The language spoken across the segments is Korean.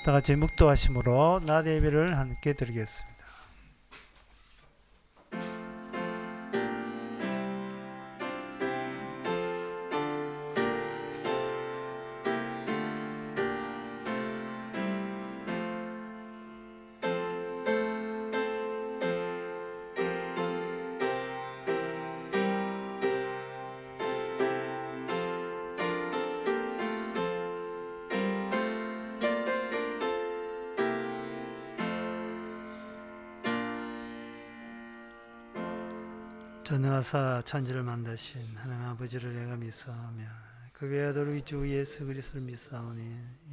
다 같이 묵도하심으로 낮 예배를 함께 드리겠습니다. 전능하사 천지를 만드신 하나님 아버지를 내가 믿사오며 그 외아들 우리 주 예수 그리스도를 믿사오니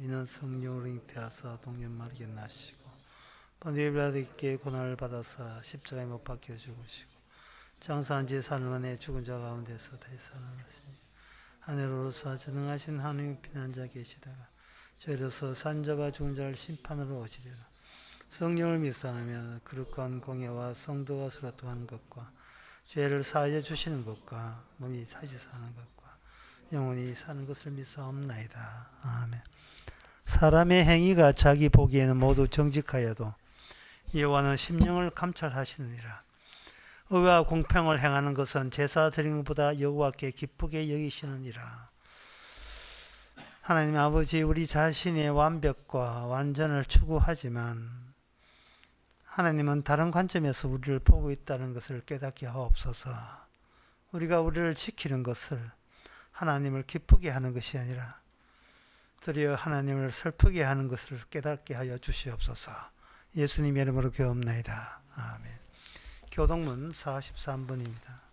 이는 성령으로 잉태하사 동년마리게 나시고 본디의 아들께 고난을 받아사 십자가에 못 박혀 죽으시고 장사한 지 사흘 만에 죽은 자 가운데서 다시 살아나시니 하늘로서 전능하신 하나님 피난자 계시다가 저희로서 산자와 죽은 자를 심판으로 오시리라. 성령을 믿사오며 거룩한 공예와 성도가 수락한 것과 죄를 사하여 주시는 것과 몸이 다시 사는 것과 영원히 사는 것을 믿사옵나이다. 아멘. 사람의 행위가 자기 보기에는 모두 정직하여도 여호와는 심령을 감찰하시느니라. 의와 공평을 행하는 것은 제사 드리는 것보다 여호와께 기쁘게 여기시느니라. 하나님 아버지, 우리 자신의 완벽과 완전을 추구하지만 하나님은 다른 관점에서 우리를 보고 있다는 것을 깨닫게 하옵소서. 우리가 우리를 지키는 것을 하나님을 기쁘게 하는 것이 아니라 도리어 하나님을 슬프게 하는 것을 깨닫게 하여 주시옵소서. 예수님의 이름으로 기도옵나이다. 아멘. 교동문 43번입니다.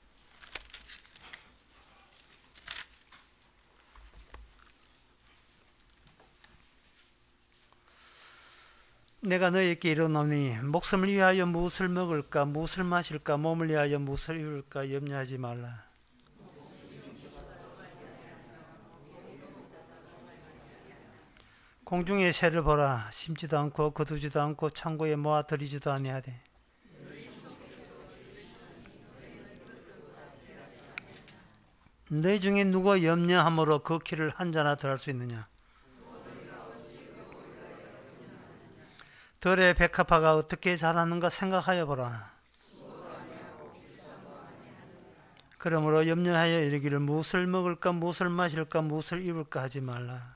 내가 너희에게 이르노니 목숨을 위하여 무엇을 먹을까 무엇을 마실까 몸을 위하여 무엇을 입을까 염려하지 말라. 공중의 새를 보라. 심지도 않고 거두지도 않고 창고에 모아 들이지도 아니하되 너희 중에 누가 염려함으로 그 키를 한 자나 더 할 수 있느냐. 들의 백합화가 어떻게 자라는가 생각하여 보라. 그러므로 염려하여 이르기를 무엇을 먹을까 무엇을 마실까 무엇을 입을까 하지 말라.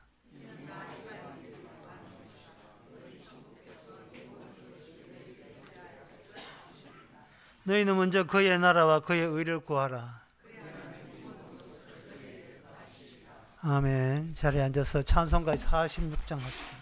너희는 먼저 그의 나라와 그의 의를 구하라. 아멘. 자리에 앉아서 찬송가 46장 합시다.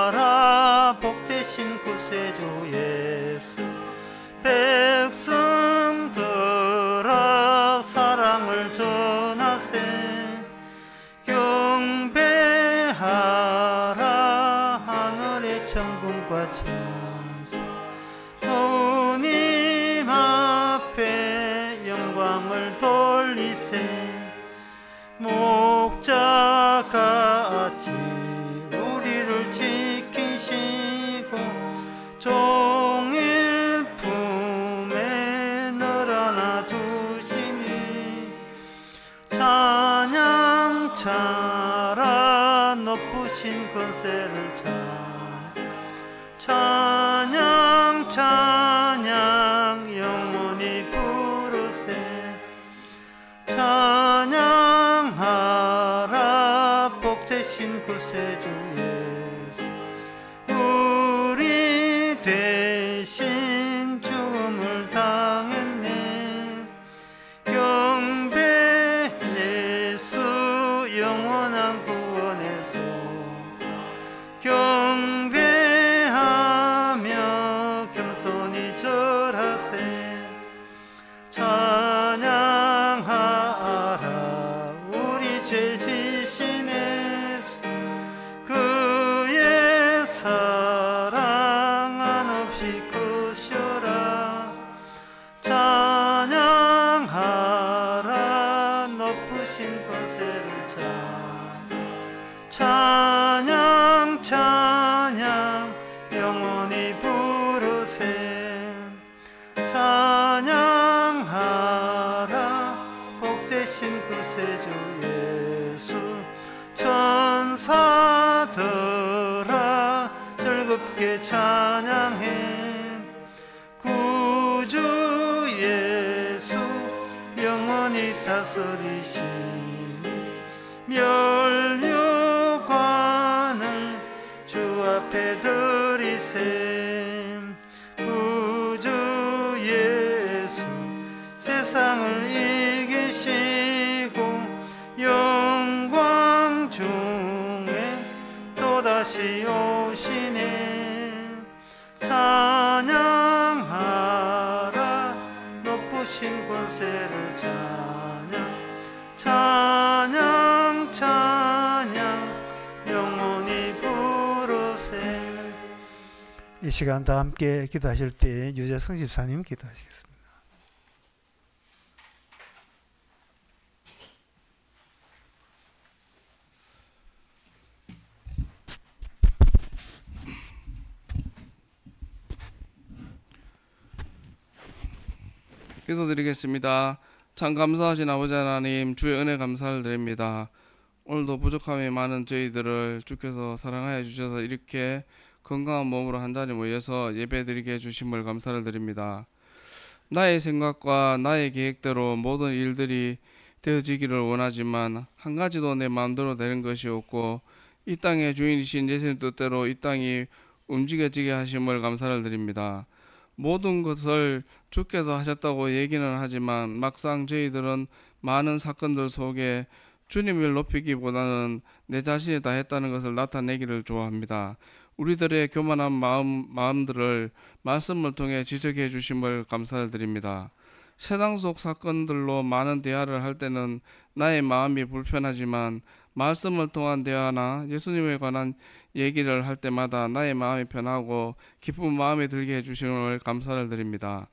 찬양하라 복되신 구세주 예수. 백성들아 사랑을 전하세. 경배하라 하늘의 천군과 천사. 주님 앞에 영광을 돌리세. 목자같이 우리를 지키시고 종일 품에 널 안아 두시니 찬양차라 높으신 권세를 찬양 찬양 영원히 부르세. 찬양하라 복되신 구세주 예수. 우리 대신 죽음을 당했네. 경배 예수 영원한 구원에서 경배하며 겸손히 절하세. 찬양하라 우리 죄 지신 예수. 그 찬양 찬양 영원히 부르세. 찬양하라 복되신 구세주 예수. 천사들아 즐겁게 찬양해. 구주 예수 영원히 다스리시니 멸류관을 주 앞에 드리세. 구주 예수 세상을 이기시고 영광 중에 또다시 오시네. 찬양하라 높으신 권세를 찬양. 찬양 찬양 영원히 부르세. 이 시간 다 함께 기도하실 때 유재성 집사님 기도하시겠습니다. 기도드리겠습니다. 참 감사하신 아버지 하나님, 주의 은혜 감사를 드립니다. 오늘도 부족함이 많은 저희들을 주께서 사랑하여 주셔서 이렇게 건강한 몸으로 한자리 모여서 예배드리게 해주심을 감사를 드립니다. 나의 생각과 나의 계획대로 모든 일들이 되어지기를 원하지만 한 가지도 내 마음대로 되는 것이 없고 이 땅의 주인이신 예수님 뜻대로 이 땅이 움직여지게 하심을 감사를 드립니다. 모든 것을 주께서 하셨다고 얘기는 하지만 막상 저희들은 많은 사건들 속에 주님을 높이기보다는 내 자신이 다 했다는 것을 나타내기를 좋아합니다. 우리들의 교만한 마음들을 말씀을 통해 지적해 주심을 감사를 드립니다. 세상 속 사건들로 많은 대화를 할 때는 나의 마음이 불편하지만 말씀을 통한 대화나 예수님에 관한 얘기를 할 때마다 나의 마음이 편하고 기쁜 마음이 들게 해주심을 감사를 드립니다.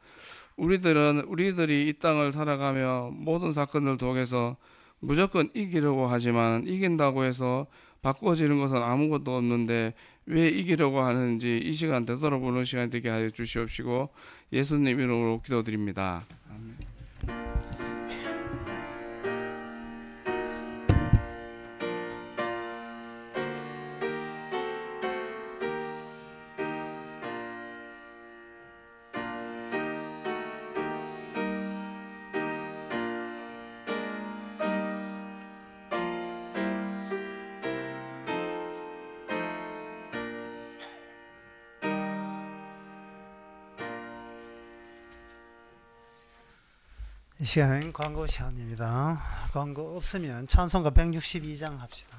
우리들이 이 땅을 살아가며 모든 사건을 통해서 무조건 이기려고 하지만 이긴다고 해서 바꿔지는 것은 아무것도 없는데 왜 이기려고 하는지 이 시간 되돌아보는 시간 되게 하여 주시옵시고 예수님 이름으로 기도드립니다. 아멘. 이 시간은 광고 시간입니다. 광고 없으면 찬송가 162장 합시다.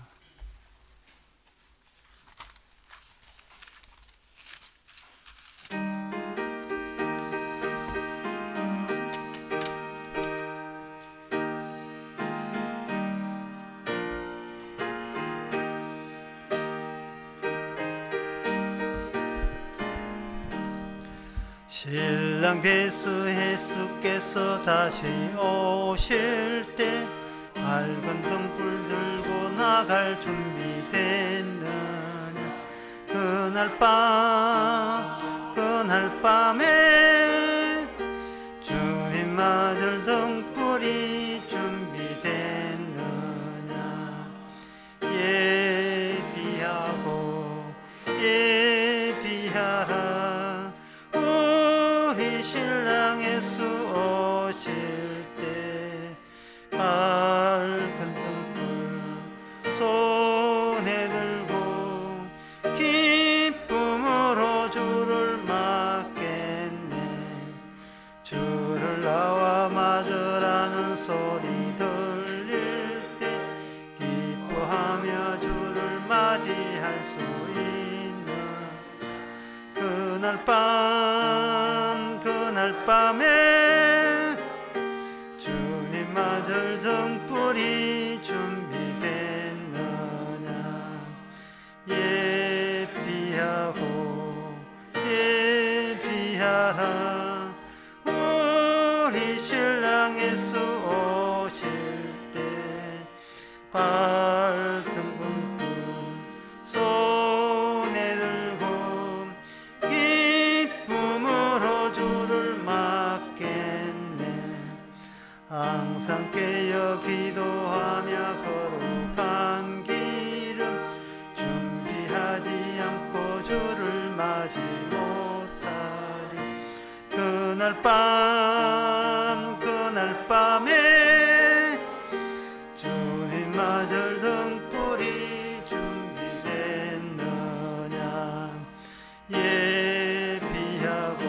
신랑 배수 예수께서 다시 오실 때 밝은 등불 들고 나갈 준비됐느냐. 그날 밤에 주님 맞을 등불이 준비됐느냐. 예비하라. 신랑 예수 오실 때 밝은 등불 손에 들고 기쁨으로 주를 맞겠네. 주를 나와 맞으라는 소리 들릴 때 기뻐하며 주를 맞이할 수 있는 그날 밤에 주님 맞을 등불이 준비됐느냐. 예비하라. 우리 신랑 예수 오실 때 밝은 등불 하여 기도하며 거룩한 기름 준비하지 않고 주를 맞이 못하리. 그날 밤에 주님 맞을 등불이 준비됐느냐. 예비하라.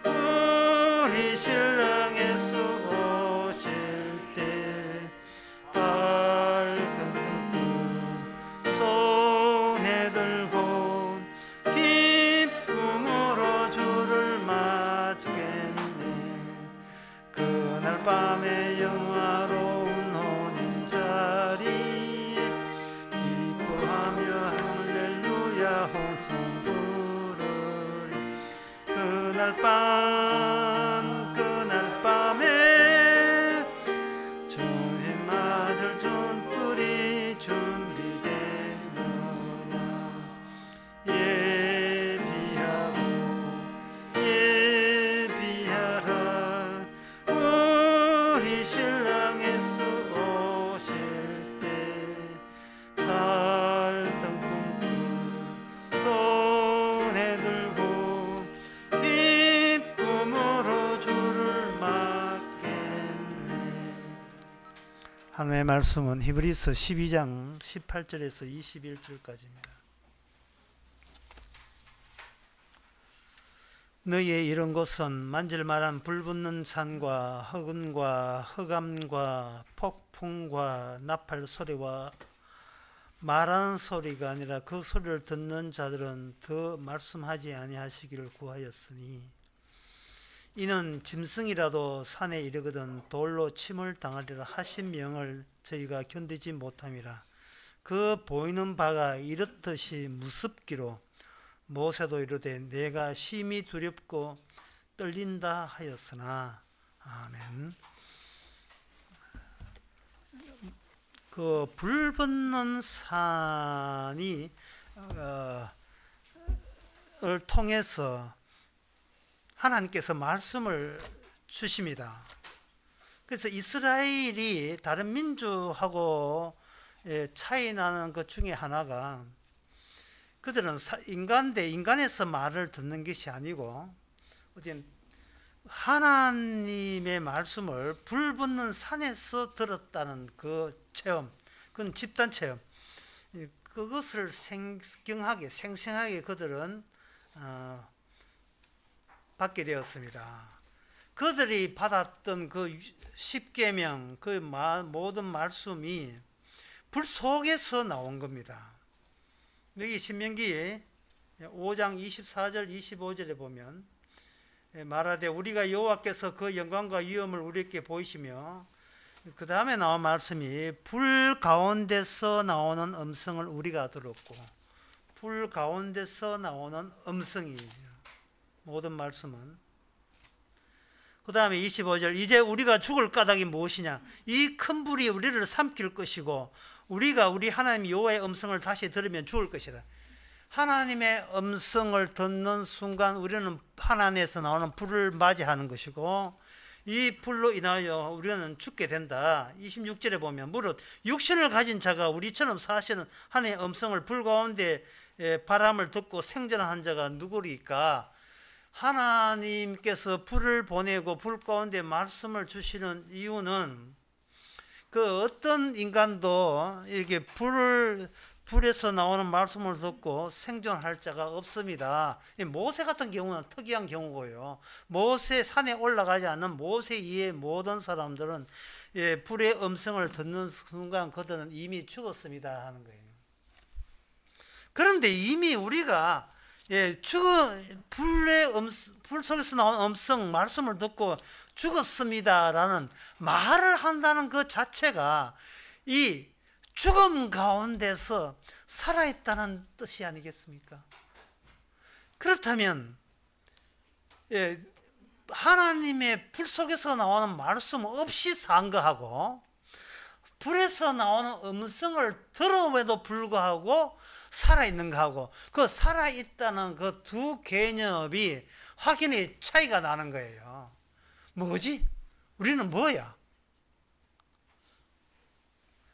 우리 신랑 예수 오실 때 밝은 등불 손에 들고 기쁨으로 주를 맞겠네. 그날 밤에 영화로운 혼인 자리에 기뻐하며 할렐루야 홍성 부르리. 그날 밤에 주님 맞을 존들이 준비됐느냐. 예비하라. 우리 신랑 예수 오실 때 달등불 손에 들고 기쁨으로 주를 맞겠네. 하나님의 말씀은 히브리서 12장 18절에서 21절까지입니다. 너희의 이런 곳은 만질만한 불붙는 산과 흑운과 흑암과 폭풍과 나팔 소리와 말하는 소리가 아니라 그 소리를 듣는 자들은 더 말씀하지 아니하시기를 구하였으니 이는 짐승이라도 산에 이르거든 돌로 침을 당하리라 하신 명을 저희가 견디지 못함이라. 그 보이는 바가 이렇듯이 무섭기로 모세도 이르되 내가 심히 두렵고 떨린다 하였으나. 아멘. 그 불붙는 산이 을 통해서 하나님께서 말씀을 주십니다. 그래서 이스라엘이 다른 민족하고 차이 나는 것 중에 하나가 그들은 인간에서 말을 듣는 것이 아니고 하나님의 말씀을 불붙는 산에서 들었다는 그 체험, 그건 집단 체험. 그것을 생생하게 그들은 받게 되었습니다. 그들이 받았던 그 십계명, 그 모든 말씀이 불 속에서 나온 겁니다. 여기 신명기 5장 24절 25절에 보면 말하되 우리가 여호와께서 그 영광과 위엄을 우리에게 보이시며, 그 다음에 나온 말씀이 불 가운데서 나오는 음성을 우리가 들었고, 불 가운데서 나오는 음성이에요. 모든 말씀은. 그 다음에 25절 이제 우리가 죽을 까닭이 무엇이냐. 이 큰 불이 우리를 삼킬 것이고 우리가 우리 하나님 여호와의 음성을 다시 들으면 죽을 것이다. 하나님의 음성을 듣는 순간 우리는 하나님에서 나오는 불을 맞이하는 것이고 이 불로 인하여 우리는 죽게 된다. 26절에 보면 무릇 육신을 가진 자가 우리처럼 사시는 하나님의 음성을 불 가운데 바람을 듣고 생존한 자가 누구리까. 하나님께서 불을 보내고 불 가운데 말씀을 주시는 이유는 그 어떤 인간도 이렇게 불에서 나오는 말씀을 듣고 생존할 자가 없습니다. 모세 같은 경우는 특이한 경우고요. 모세 산에 올라가지 않는 모세 이외의 모든 사람들은 불의 음성을 듣는 순간 그들은 이미 죽었습니다 하는 거예요. 그런데 이미 우리가 불 속에서 나온 음성 말씀을 듣고 죽었습니다라는 말을 한다는 그 자체가 이 죽음 가운데서 살아있다는 뜻이 아니겠습니까? 그렇다면 하나님의 불 속에서 나오는 말씀 없이 산 거하고 불에서 나오는 음성을 들음에도 불구하고 살아있는 거하고 그 살아있다는 그 두 개념이 확연히 차이가 나는 거예요. 뭐지? 우리는 뭐야?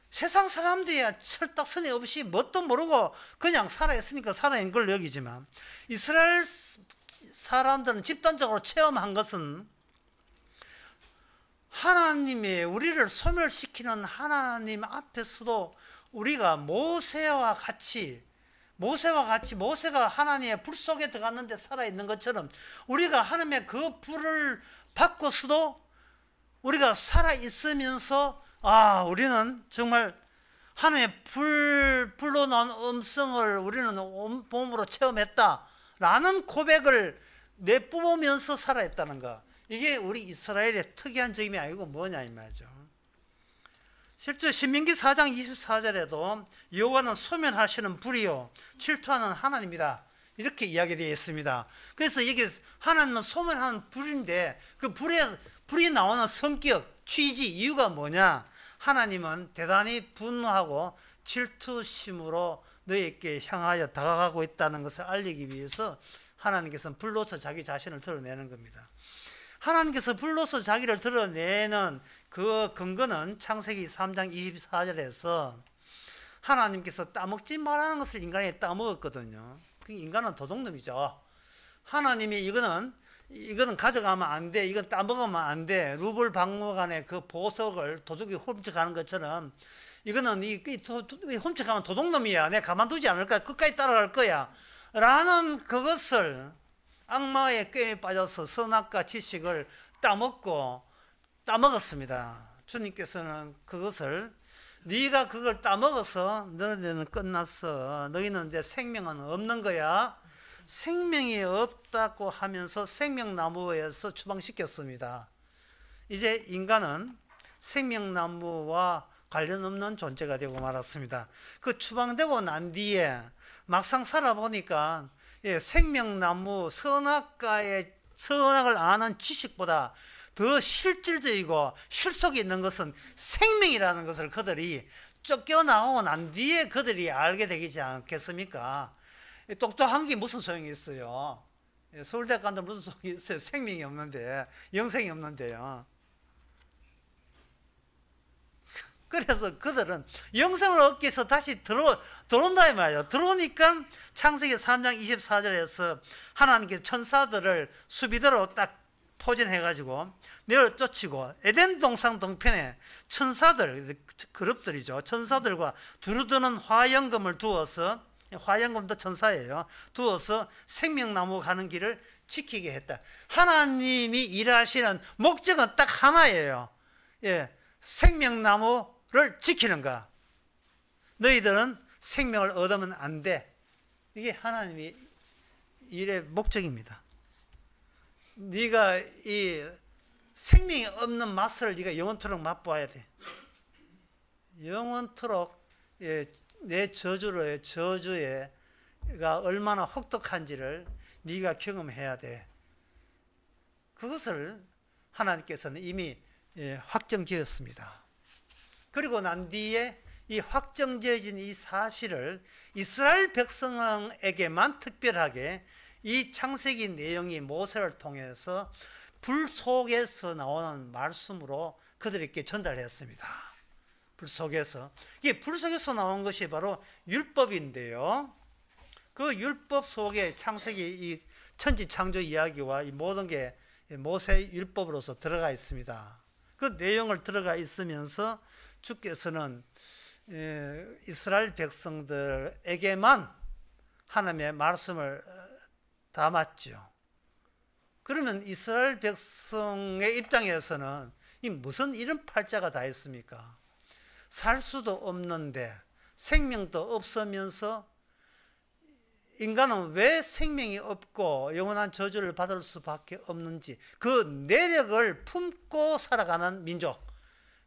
세상 사람들이야 철딱서니 없이 뭣도 모르고 그냥 살아있으니까 살아있는 걸 여기지만, 이스라엘 사람들은 집단적으로 체험한 것은 하나님이 우리를 소멸시키는 하나님 앞에서도 우리가 모세가 하나님의 불 속에 들어갔는데 살아있는 것처럼, 우리가 하나님의 그 불을 받고서도 우리가 살아있으면서 우리는 정말 하나님의 불로 나온 음성을 우리는 온몸으로 체험했다라는 고백을 내뿜으면서 살아있다는 거. 이게 우리 이스라엘의 특이한 점이 아니고 뭐냐 이 말이죠. 실제 신명기 4장 24절에도 여호와는 소멸하시는 불이요 질투하는 하나님이다, 이렇게 이야기되어 있습니다. 그래서 이게 하나님은 소멸하는 불인데, 그 불이 나오는 성격, 취지, 이유가 뭐냐? 하나님은 대단히 분노하고 질투심으로 너희에게 향하여 다가가고 있다는 것을 알리기 위해서 하나님께서는 불로서 자기 자신을 드러내는 겁니다. 하나님께서 불로서 자기를 드러내는 그 근거는 창세기 3장 24절에서 하나님께서 따먹지 말라는 것을 인간이 따먹었거든요. 인간은 도둑놈이죠. 하나님이 이거는 가져가면 안 돼, 이건 따먹으면 안 돼, 루블 박물관의 그 보석을 도둑이 훔쳐가는 것처럼, 이거는 훔쳐가면 도둑놈이야, 내가 가만두지 않을 거야, 끝까지 따라갈 거야 라는 그것을 악마의 꾀에 빠져서 선악과 지식을 따먹었습니다. 주님께서는 그것을, 네가 그걸 따먹어서 너희는 끝났어, 너희는 이제 생명은 없는 거야, 생명이 없다고 하면서 생명나무에서 추방시켰습니다. 이제 인간은 생명나무와 관련 없는 존재가 되고 말았습니다. 그 추방되고 난 뒤에 막상 살아보니까 생명나무, 선악을 아는 지식보다 더 실질적이고 실속이 있는 것은 생명이라는 것을 그들이 쫓겨나오고 난 뒤에 그들이 알게 되지 않겠습니까? 똑똑한 게 무슨 소용이 있어요? 서울대 간다 무슨 소용이 있어요? 생명이 없는데, 영생이 없는데요. 그래서 그들은 영생을 얻기 위해서 다시 들어온다 이 말이에요. 들어오니까 창세기 3장 24절에서 하나님께서 천사들을 수비대로 딱 포진해가지고 내어쫓히고, 에덴 동산 동편에 천사들, 그룹들이죠, 천사들과 두루드는 화영금을 두어서, 화영금도 천사예요, 두어서 생명나무 가는 길을 지키게 했다. 하나님이 일하시는 목적은 딱 하나예요. 생명나무를 지키는 거. 너희들은 생명을 얻으면 안 돼. 이게 하나님이 일의 목적입니다. 네가 이 생명이 없는 맛을 네가 영원토록 맛보아야 돼. 영원토록 내 저주가 얼마나 혹독한지를 네가 경험해야 돼. 그것을 하나님께서는 이미 확정지었습니다. 그리고 난 뒤에 이 확정지어진 이 사실을 이스라엘 백성에게만 특별하게 이 창세기 내용이 모세를 통해서 불 속에서 나오는 말씀으로 그들에게 전달했습니다. 불 속에서. 이게 불 속에서 나온 것이 바로 율법인데요. 그 율법 속에 창세기 이 천지 창조 이야기와 이 모든 게 모세 율법으로서 들어가 있습니다. 그 내용을 들어가 있으면서 주께서는 이스라엘 백성들에게만 하나님의 말씀을 담았죠. 그러면 이스라엘 백성의 입장에서는 이 무슨 이런 팔자가 다 있습니까? 살 수도 없는데, 생명도 없으면서 인간은 왜 생명이 없고 영원한 저주를 받을 수밖에 없는지, 그 내력을 품고 살아가는 민족,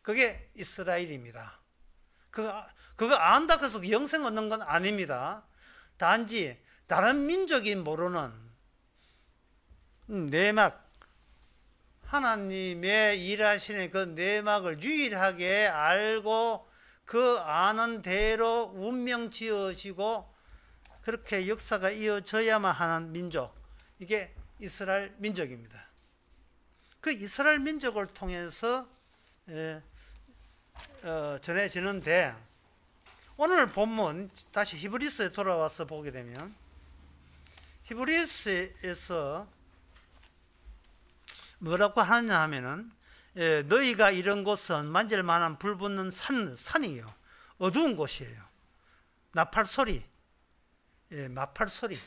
그게 이스라엘입니다. 그거 안다고 해서 영생 얻는 건 아닙니다. 단지 다른 민족이 모르는 내막, 하나님의 일하시는 그 내막을 유일하게 알고 그 아는 대로 운명 지어지고 그렇게 역사가 이어져야만 하는 민족, 이게 이스라엘 민족입니다. 그 이스라엘 민족을 통해서 전해지는데, 오늘 본문 다시 히브리서에 돌아와서 보게 되면 히브리서에서 뭐라고 하느냐 하면은 너희가 이런 곳은 만질 만한 불 붙는 산이요, 어두운 곳이에요. 나팔 소리, 마팔 소리,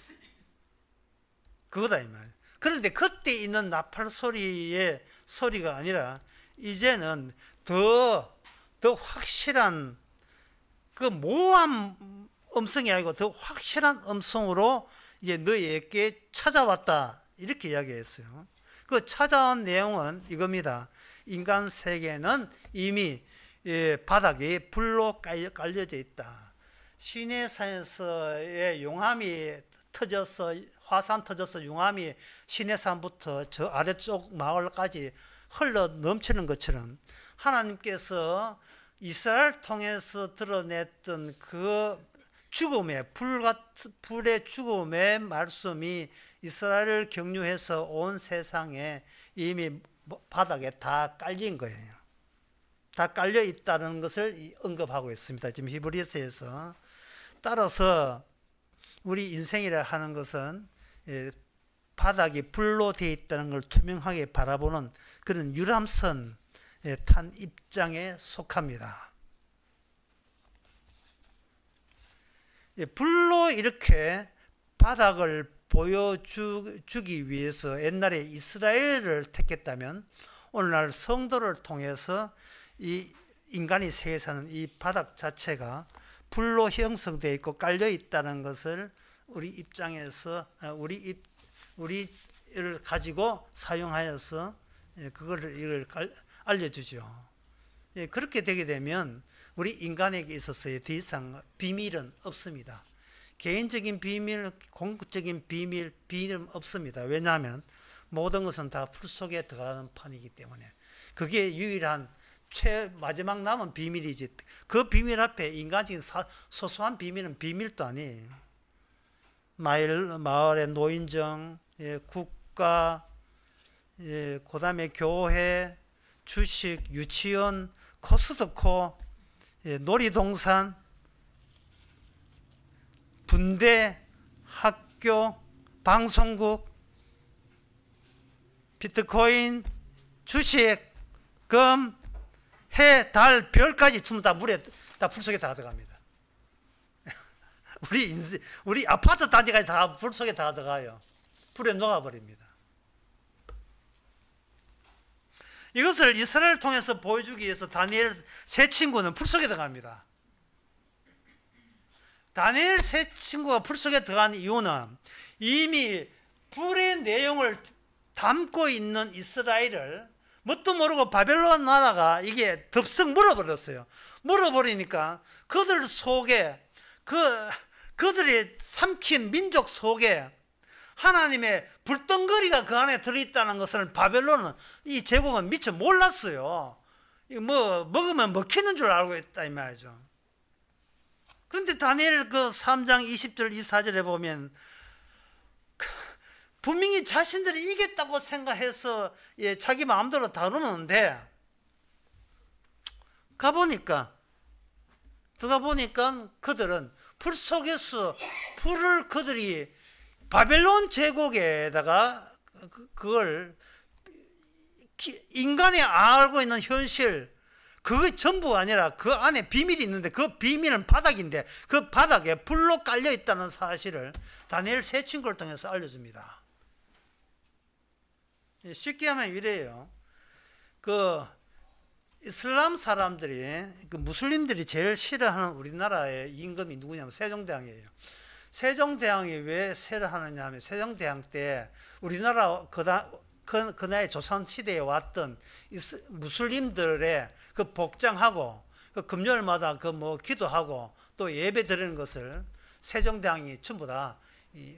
그거다 이 말. 그런데 그때 있는 나팔 소리의 소리가 아니라 이제는 더 확실한 그 모호한 음성이 아니고 더 확실한 음성으로 이제 너희에게 찾아왔다, 이렇게 이야기했어요. 그 찾아온 내용은 이겁니다. 인간 세계는 이미 바닥에 불로 깔려져 있다. 시내산에서의 용암이 터져서, 화산 터져서 용암이 시내산부터 저 아래쪽 마을까지 흘러 넘치는 것처럼 하나님께서 이스라엘 통해서 드러냈던 그 죽음의 불의 죽음의 말씀이 이스라엘을 경유해서 온 세상에 이미 바닥에 다 깔린 거예요. 다 깔려 있다는 것을 언급하고 있습니다. 지금 히브리서에서. 따라서 우리 인생이라 하는 것은 바닥이 불로 되어 있다는 걸 투명하게 바라보는 그런 유람선 탄 입장에 속합니다. 불로 이렇게 바닥을 보여주기 위해서 옛날에 이스라엘을 택했다면 오늘날 성도를 통해서 이 인간이 세계에 사는 이 바닥 자체가 불로 형성되어 있고 깔려 있다는 것을 우리 입장에서 우리를 가지고 사용하여서 이걸 알려주죠. 그렇게 되게 되면 우리 인간에게 있어서의 더 이상 비밀은 없습니다. 개인적인 비밀, 공적인 비밀은 없습니다. 왜냐하면 모든 것은 다 풀 속에 들어가는 판이기 때문에 그게 유일한 마지막 남은 비밀이지, 그 비밀 앞에 인간적인 소소한 비밀은 비밀도 아니에요. 마을의 노인정, 국가, 그 다음에 교회, 주식, 유치원, 코스트코, 놀이동산, 군대, 학교, 방송국, 비트코인, 주식, 금, 해, 달, 별까지 전부 다 물에, 다 불 속에 다 들어갑니다. 우리 아파트 단지까지 다 불 속에 다 들어가요. 불에 녹아버립니다. 이것을 이스라엘을 통해서 보여주기 위해서 다니엘 세 친구는 불 속에 들어갑니다. 다니엘 세 친구가 불 속에 들어간 이유는 이미 불의 내용을 담고 있는 이스라엘을 뭣도 모르고 바벨론 나라가 이게 덥석 물어버렸어요. 물어버리니까 그들 속에 그들이 삼킨 민족 속에 하나님의 불덩거리가 그 안에 들어있다는 것을 바벨론은, 이 제국은 미처 몰랐어요. 먹으면 먹히는 줄 알고 있다 이 말이죠. 그런데 다니엘 그 3장 20절 24절에 보면 분명히 자신들이 이겼다고 생각해서 자기 마음대로 다루는데 들어가 보니까 그들은 불 속에서 불을 그들이 바벨론 제국에다가 그걸 인간이 알고 있는 현실, 그게 전부가 아니라 그 안에 비밀이 있는데 그 비밀은 바닥인데 그 바닥에 불로 깔려 있다는 사실을 다니엘 세 친구를 통해서 알려줍니다. 쉽게 하면 이래요. 그 이슬람 사람들이, 그 무슬림들이 제일 싫어하는 우리나라의 임금이 누구냐면 세종대왕이에요. 세종대왕이 왜 싫어하느냐 하면 세종대왕 때 우리나라 그 나의 조선시대에 왔던 무슬림들의 그 복장하고 그 금요일마다 기도하고 또 예배 드리는 것을 세종대왕이 전부 다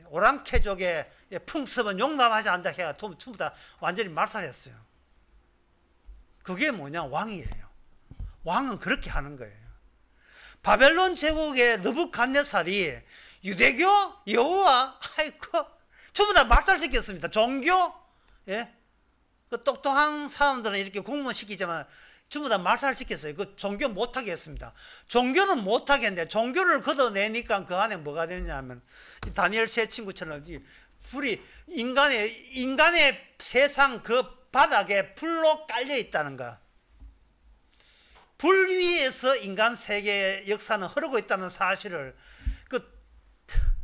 오랑캐족의 풍습은 용납하지 않는다 해가 전부 다 완전히 말살했어요. 그게 뭐냐? 왕이에요. 왕은 그렇게 하는 거예요. 바벨론 제국의 느부갓네살이 유대교, 여호와, 아이고 전부 다 말살시켰습니다. 종교, 그 똑똑한 사람들은 이렇게 공무원 시키지만 전부 다 말살시켰어요. 그 종교 못하게 했습니다. 종교는 못하게 했는데 종교를 걷어내니까 그 안에 뭐가 되냐면 다니엘 세 친구처럼 불이 인간의 세상 그 바닥에 불로 깔려 있다는 거. 불 위에서 인간 세계의 역사는 흐르고 있다는 사실을 그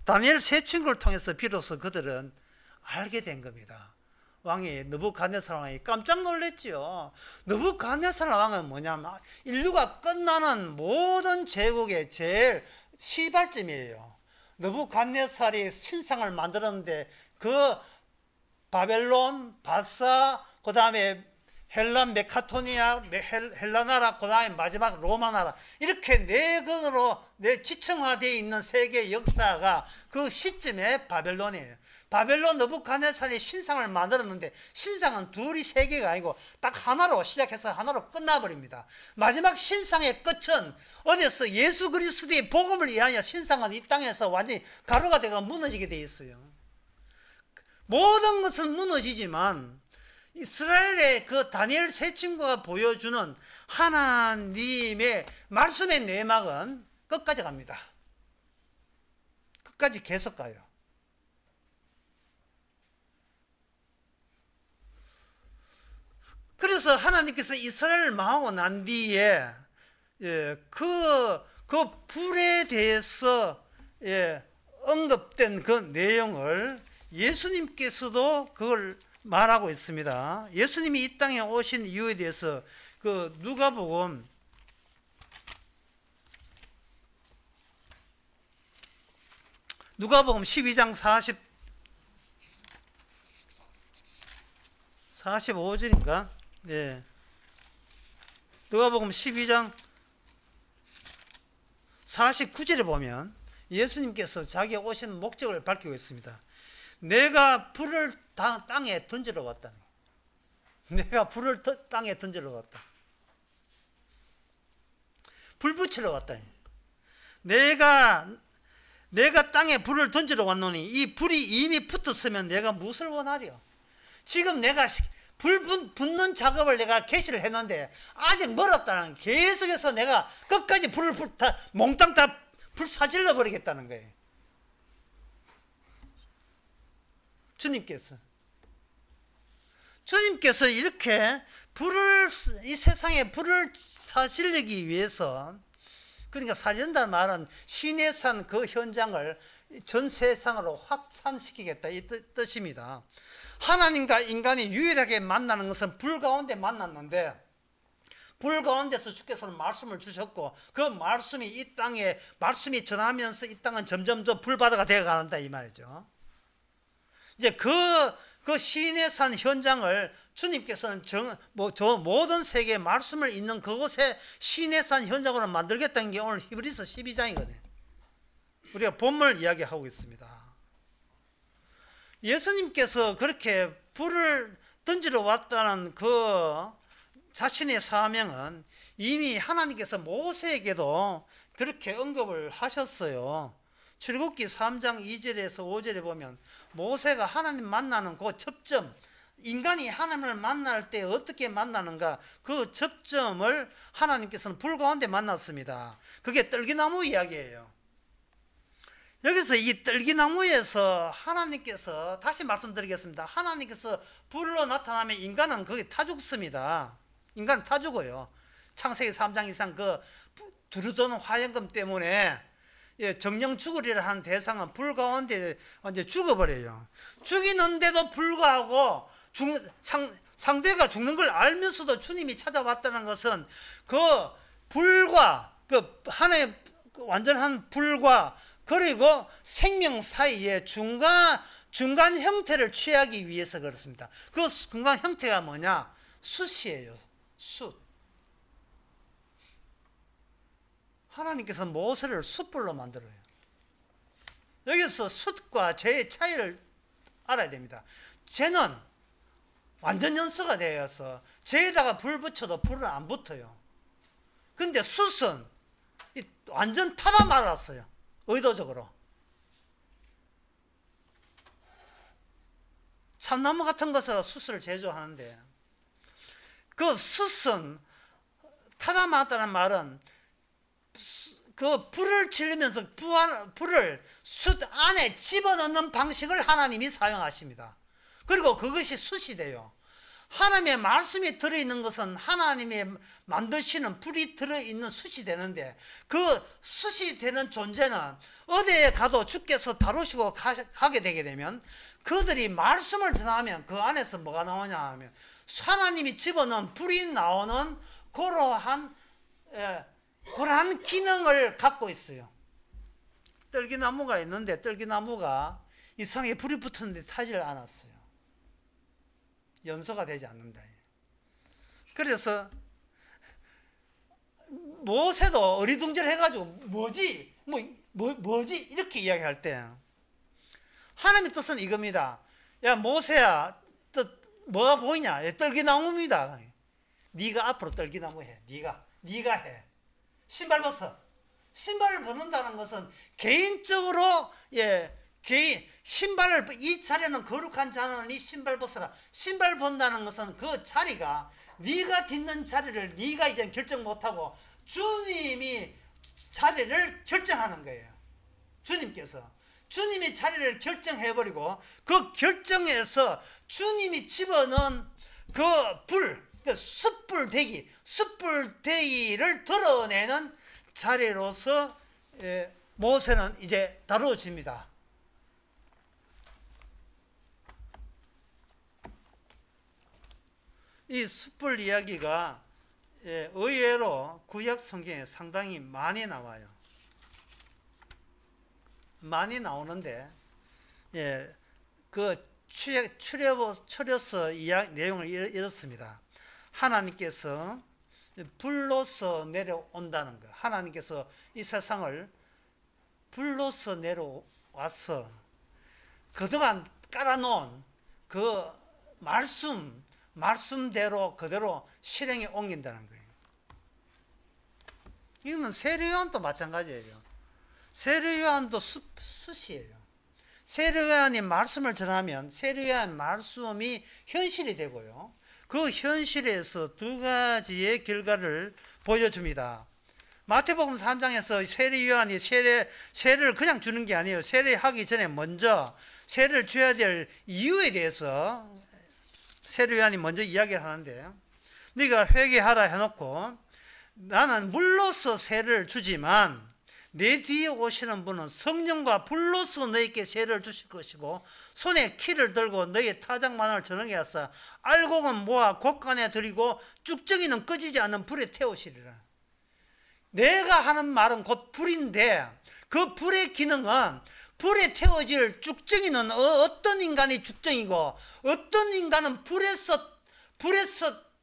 다니엘 세 친구를 통해서 비로소 그들은 알게 된 겁니다. 왕이 느부갓네살 왕이 깜짝 놀랐지요. 느부갓네살 왕은 뭐냐면 인류가 끝나는 모든 제국의 제일 시발점이에요. 느부갓네살이 신상을 만들었는데 그 바벨론, 바사, 그 다음에 헬란 메카토니아, 헬라나라, 그 다음에 마지막 로마나라 이렇게 네 근으로 지층화되어 있는 세계의 역사가 그 시점에 바벨론이에요. 바벨론 느부갓네살이 신상을 만들었는데 신상은 둘이 세 개가 아니고 딱 하나로 시작해서 하나로 끝나버립니다. 마지막 신상의 끝은 어디서 예수 그리스도의 복음을 위하여 신상은 이 땅에서 완전히 가루가 되고 무너지게 돼 있어요. 모든 것은 무너지지만 이스라엘의 그 다니엘 세 친구가 보여주는 하나님의 말씀의 내막은 끝까지 갑니다. 끝까지 계속 가요. 그래서 하나님께서 이스라엘을 망하고 난 뒤에 그 불에 대해서 언급된 그 내용을 예수님께서도 그걸 말하고 있습니다. 예수님이 이 땅에 오신 이유에 대해서 그 누가복음 12장 45절인가? 예. 누가복음 12장 49절에 보면 예수님께서 자기 오신 목적을 밝히고 있습니다. 내가 불을 땅에 던지러 왔다. 내가 불을 땅에 던지러 왔다. 불 붙이러 왔다. 내가 땅에 불을 던지러 왔노니 이 불이 이미 붙었으면 내가 무엇을 원하려? 지금 내가 불 붙는 작업을 내가 개시를 했는데 아직 멀었다는 계속해서 내가 끝까지 불을 몽땅 다 불사질러 버리겠다는 거예요. 주님께서 이렇게 이 세상에 불을 사질르기 위해서, 그러니까 사진다는 말은 신의 산 그 현장을 전 세상으로 확산시키겠다 이 뜻입니다. 하나님과 인간이 유일하게 만나는 것은 불 가운데 만났는데 불 가운데서 주께서는 말씀을 주셨고 그 말씀이 이 땅에 말씀이 전하면서 이 땅은 점점 더 불바다가 되어 간다 이 말이죠. 이제 그 신의 산 현장을 주님께서는 저 모든 세계에 말씀을 있는 그곳에 신의 산 현장으로 만들겠다는 게 오늘 히브리서 12장이거든요. 우리가 본문을 이야기하고 있습니다. 예수님께서 그렇게 불을 던지러 왔다는 그 자신의 사명은 이미 하나님께서 모세에게도 그렇게 언급을 하셨어요. 출애굽기 3장 2절에서 5절에 보면 모세가 하나님 만나는 그 접점, 인간이 하나님을 만날 때 어떻게 만나는가 그 접점을 하나님께서는 불 가운데 만났습니다. 그게 떨기나무 이야기예요. 여기서 이 떨기나무에서 하나님께서, 다시 말씀드리겠습니다. 하나님께서 불로 나타나면 인간은 거기 타 죽습니다. 인간은 타 죽어요. 창세기 3장 이상 그 두루도는 화염금 때문에 정령 죽으리라 한 대상은 불 가운데 완전 죽어버려요. 죽이는데도 불구하고 상대가 죽는 걸 알면서도 주님이 찾아왔다는 것은 그 불과 그 하나의 완전한 불과 그리고 생명 사이에 중간 형태를 취하기 위해서 그렇습니다. 그 중간 형태가 뭐냐? 숯이에요. 숯. 하나님께서 모세를 숯불로 만들어요. 여기서 숯과 재의 차이를 알아야 됩니다. 재는 완전 연소가 되어서 재에다가 불 붙여도 불은 안 붙어요. 근데 숯은 완전 타다 말았어요. 의도적으로. 참나무 같은 것으로 숯을 제조하는데 그 숯은 타다마다는 말은 그 불을 지르면서 불을 숯 안에 집어넣는 방식을 하나님이 사용하십니다. 그리고 그것이 숯이 돼요. 하나님의 말씀이 들어있는 것은 하나님이 만드시는 불이 들어있는 숯이 되는데, 그 숯이 되는 존재는 어디에 가도 주께서 다루시고 가게 되게 되면 그들이 말씀을 전하면 그 안에서 뭐가 나오냐 하면 하나님이 집어넣은 불이 나오는 그러한 기능을 갖고 있어요. 떨기나무가 있는데 떨기나무가 이상하게 불이 붙었는데 타지를 않았어요. 연소가 되지 않는다. 그래서 모세도 어리둥절해가지고 뭐지 이렇게 이야기할 때 하나님의 뜻은 이겁니다. 야 모세야, 뭐가 보이냐? 떨기나무입니다. 네가 앞으로 떨기나무 해. 네가 해. 신발 벗어. 신발을 벗는다는 것은 개인적으로 신발을, 이 자리는 거룩한 자는 이 신발 벗어라. 신발 벗는다는 것은 그 자리가 네가 딛는 자리를 네가 이제 결정 못하고 주님이 자리를 결정하는 거예요. 주님이 자리를 결정해버리고 그 결정에서 주님이 집어넣은 그 숯불대기를 드러내는 자리로서 모세는 이제 다루어집니다. 이 숯불 이야기가 의외로 구약 성경에 상당히 많이 나와요. 많이 나오는데 그 추려서 내용을 이렇습니다. 하나님께서 불로서 내려온다는 것. 하나님께서 이 세상을 불로서 내려와서 그동안 깔아놓은 그 말씀대로 그대로 실행에 옮긴다는 거예요. 이거는 세례요한도 마찬가지예요. 세례요한도 숯이에요. 세례요한이 말씀을 전하면 세례요한 말씀이 현실이 되고요. 그 현실에서 두 가지의 결과를 보여줍니다. 마태복음 3장에서 세례요한이 세례를 그냥 주는 게 아니에요. 세례하기 전에 먼저 세례를 줘야 될 이유에 대해서 세례요한이 먼저 이야기를 하는데, 네가 회개하라 해놓고 나는 물로서 세례를 주지만 내 뒤에 오시는 분은 성령과 불로서 너에게 세례를 주실 것이고 손에 키를 들고 너의 타작만을 저녁에 하사 알곡은 모아 곡간에 들이고 쭉정이는 꺼지지 않는 불에 태우시리라. 내가 하는 말은 곧 불인데 그 불의 기능은 불에 태워질 쭉정이는 어떤 인간이 쭉정이고 어떤 인간은 불에서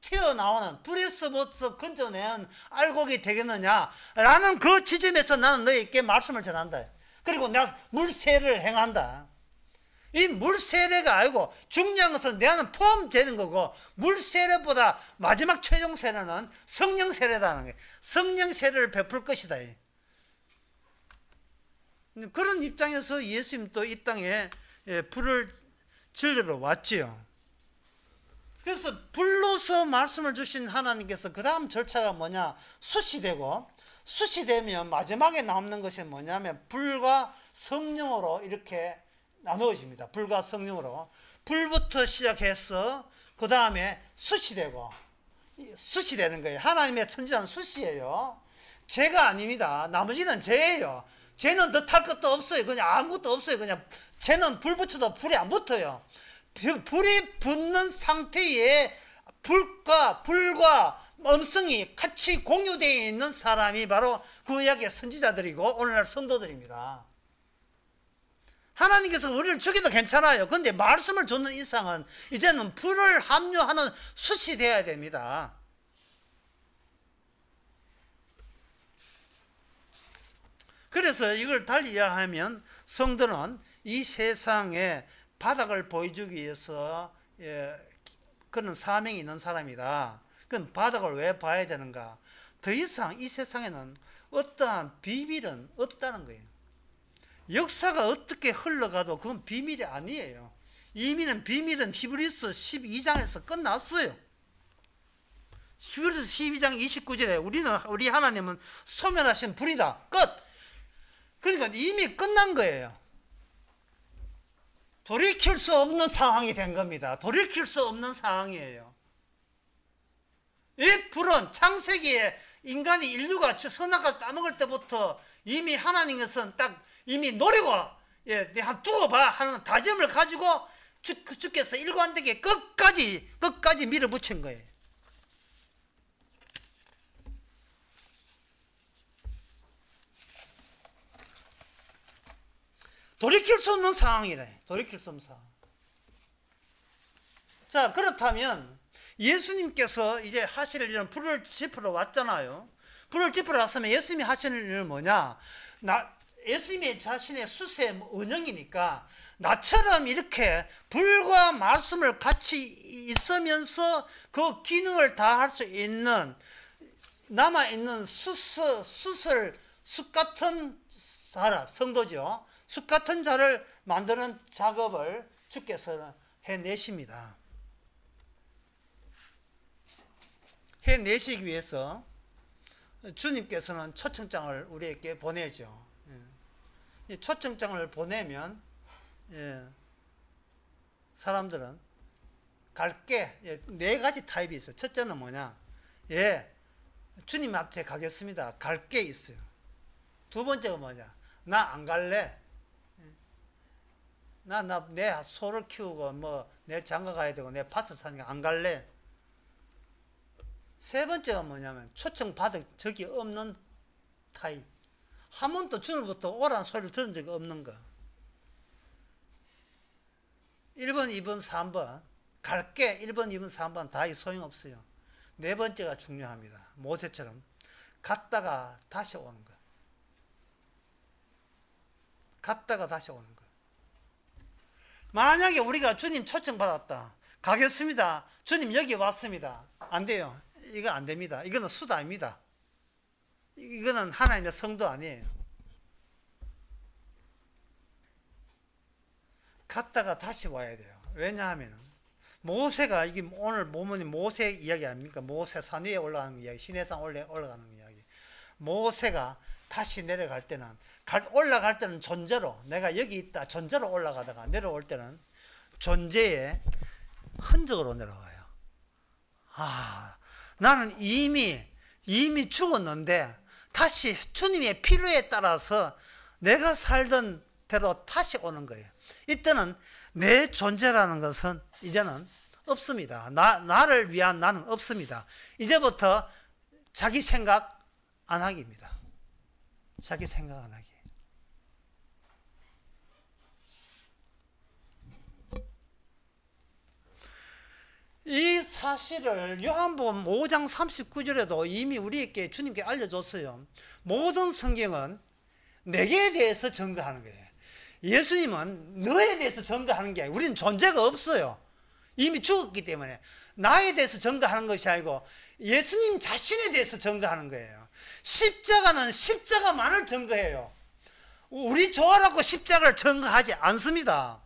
튀어나오는, 불에서부터 건져내는 알곡이 되겠느냐라는 그 지점에서 나는 너에게 말씀을 전한다. 그리고 내가 물세례를 행한다. 이 물세례가 아니고 중요한 것은 내 안에 포함되는 거고, 물세례보다 마지막 최종 세례는 성령 세례다는 거예요. 성령 세례를 베풀 것이다. 그런 입장에서 예수님도 이 땅에 불을 질러러 왔지요. 그래서 불로서 말씀을 주신 하나님께서 그 다음 절차가 뭐냐, 숯이 되고, 숯이 되면 마지막에 남는 것이 뭐냐면 불과 성령으로 이렇게 나누어집니다. 불과 성령으로 불부터 시작해서 그 다음에 숯이 되고, 숯이 되는 거예요. 하나님의 천지자는 숯이에요. 죄가 아닙니다. 나머지는 죄예요. 죄는 더 탈 것도 없어요. 그냥 아무것도 없어요. 그냥 죄는 불 붙여도 불이 안 붙어요. 불이 붙는 상태에 불과 음성이 같이 공유되어 있는 사람이 바로 구약의 선지자들이고 오늘날 성도들입니다. 하나님께서 우리를 죽여도 괜찮아요. 그런데 말씀을 줬는 이상은 이제는 불을 합류하는 숯이 되어야 됩니다. 그래서 이걸 달리 이야기하면 성도는 이 세상에 바닥을 보여주기 위해서 그런 사명이 있는 사람이다. 그럼 바닥을 왜 봐야 되는가? 더 이상 이 세상에는 어떠한 비밀은 없다는 거예요. 역사가 어떻게 흘러가도 그건 비밀이 아니에요. 비밀은 히브리서 12장에서 끝났어요. 히브리서 12장 29절에 우리 하나님은 소멸하신 불이다. 끝. 그러니까 이미 끝난 거예요. 돌이킬 수 없는 상황이 된 겁니다. 돌이킬 수 없는 상황이에요. 이 불은 창세기에 인간이 인류가 선악과를 따먹을 때부터 이미 하나님께서는 딱 이미 노리고 한번 두고 봐 하는 다짐을 가지고 주께서 일관되게 끝까지 밀어붙인 거예요. 돌이킬 수 없는 상황이다. 돌이킬 수 없는 상황. 자, 그렇다면 예수님께서 이제 하실 일은 불을 지프러 왔잖아요. 불을 지프러 왔으면 예수님이 하시는 일은 뭐냐? 예수님이 자신의 수세 은영이니까 나처럼 이렇게 불과 말씀을 같이 있으면서 그 기능을 다 할 수 있는 남아있는 숯 같은 사람, 성도죠. 숯 같은 자를 만드는 작업을 주께서 해내십니다. 해내시기 위해서 주님께서는 초청장을 우리에게 보내죠. 이 초청장을 보내면 사람들은 갈게 네 가지 타입이 있어요. 첫째는 뭐냐? 주님 앞에 가겠습니다. 갈게 있어요. 두 번째가 뭐냐? 나 안 갈래. 내 소를 키우고 내 장가 가야 되고 내 밭을 사니까 안 갈래. 세 번째가 뭐냐면 초청 받은 적이 없는 타입. 한 번도 주님부터 오라는 소리를 들은 적이 없는 거. 1번, 2번, 3번 갈게 1번, 2번, 3번 다 소용없어요. 네 번째가 중요합니다. 모세처럼 갔다가 다시 오는 거. 갔다가 다시 오는 거. 만약에 우리가 주님 초청 받았다. 가겠습니다. 주님 여기 왔습니다. 안 돼요. 이거 안 됩니다. 이거는 숫 아닙니다. 이거는 하나님의 성도 아니에요. 갔다가 다시 와야 돼요. 왜냐하면 모세가 이게 오늘 보면 모세 이야기 아닙니까? 모세 산 위에 올라가는 이야기, 시내산 올라가는 이야기. 모세가 다시 내려갈 때는 올라갈 때는 존재로 내가 여기 있다 존재로 올라가다가 내려올 때는 존재의 흔적으로 내려가요. 나는 이미 죽었는데 다시 주님의 필요에 따라서 내가 살던 대로 다시 오는 거예요. 이때는 내 존재라는 것은 이제는 없습니다. 나를 위한 나는 없습니다. 이제부터 자기 생각 안 하기입니다. 자기 생각 안 하기. 이 사실을 요한복음 5장 39절에도 이미 우리에게 주님께 알려줬어요. 모든 성경은 내게 대해서 증거하는 거예요. 예수님은 너에 대해서 증거하는 게 아니고 우리는 존재가 없어요. 이미 죽었기 때문에 나에 대해서 증거하는 것이 아니고 예수님 자신에 대해서 증거하는 거예요. 십자가는 십자가만을 증거해요. 우리 좋아라고 십자가를 증거하지 않습니다.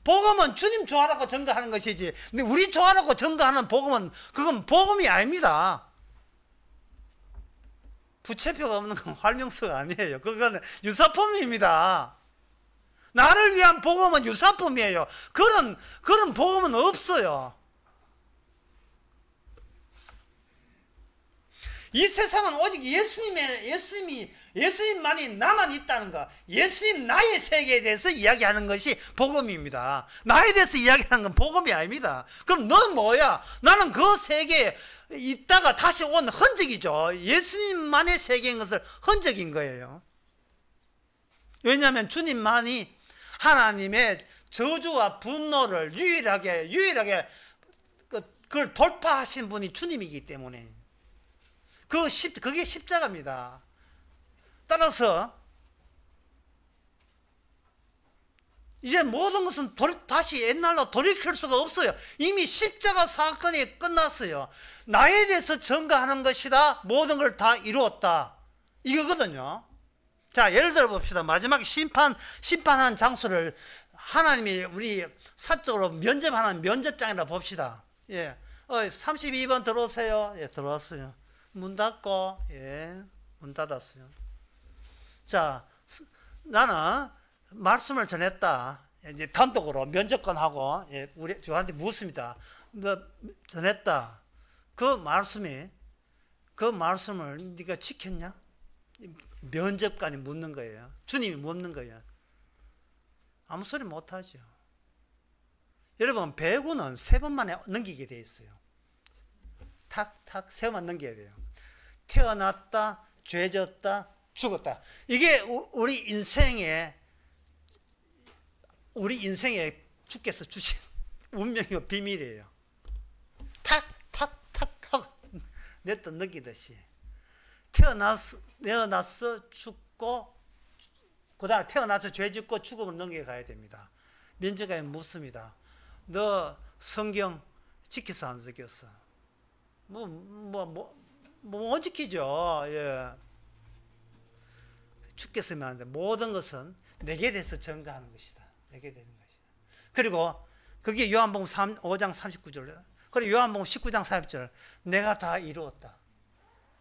복음은 주님 좋아라고 증거하는 것이지 근데 우리 좋아라고 증거하는 복음은 그건 복음이 아닙니다. 부채표가 없는 건 활명서가 아니에요. 그거는 유사품입니다. 나를 위한 복음은 유사품이에요. 그런 복음은 없어요. 이 세상은 오직 예수님만이 나만 있다는 거, 예수님 나의 세계에 대해서 이야기하는 것이 복음입니다. 나에 대해서 이야기하는 건 복음이 아닙니다. 그럼 넌 뭐야? 나는 그 세계에 있다가 다시 온 흔적이죠. 예수님만의 세계인 것을 흔적인 거예요. 왜냐하면 주님만이 하나님의 저주와 분노를 유일하게 그걸 돌파하신 분이 주님이기 때문에 그게 십자가입니다. 따라서 이제 모든 것은 다시 옛날로 돌이킬 수가 없어요. 이미 십자가 사건이 끝났어요. 나에 대해서 증거하는 것이다. 모든 걸 다 이루었다. 이거거든요. 자, 예를 들어 봅시다. 마지막에 심판하는 장소를 하나님이 우리 사적으로 면접하는 면접장이라 봅시다. 32번 들어오세요. 예, 들어왔어요. 문 닫고, 예, 문 닫았어요. 자, 나는 말씀을 전했다. 이제 단독으로 면접관하고, 예, 우리 저한테 묻습니다. 너 전했다. 그 말씀을 네가 지켰냐? 면접관이 묻는 거예요. 주님이 묻는 거예요. 아무 소리 못 하죠. 여러분, 배구는 3번 만에 넘기게 돼 있어요. 탁탁 3번 넘겨야 돼요. 태어났다, 죄졌다, 죽었다. 이게 우리 인생의 주께서 주신 운명이고 비밀이에요. 탁탁탁 하고 내 뜻 넘기듯이 태어났어 죽고 그 다음에 태어나서 죄 짓고 죽음을 넘겨가야 됩니다. 면접관이 묻습니다. 너 성경 지켰어 안 지켰어? 못 지키죠. 예. 주께서 말하는데 모든 것은 내게 대해서 전가하는 것이다. 내게 되는 것이다. 그리고 그게 요한복음 5장 39절, 그리고 요한복음 19장 40절, 내가 다 이루었다.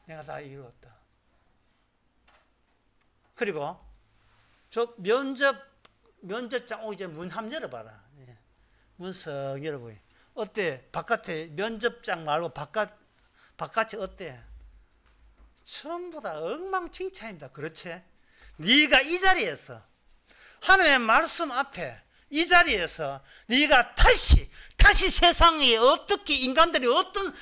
내가 다 이루었다. 그리고 저 면접장 오기 전에 문 한번 열어봐라. 예. 문 석 열어보이. 어때? 바깥에 면접장 말고 바깥이 어때? 전부 다 엉망진창입니다. 그렇지? 네가 이 자리에서 하나님의 말씀 앞에 이 자리에서 네가 다시 세상에 어떻게 인간들이 어떤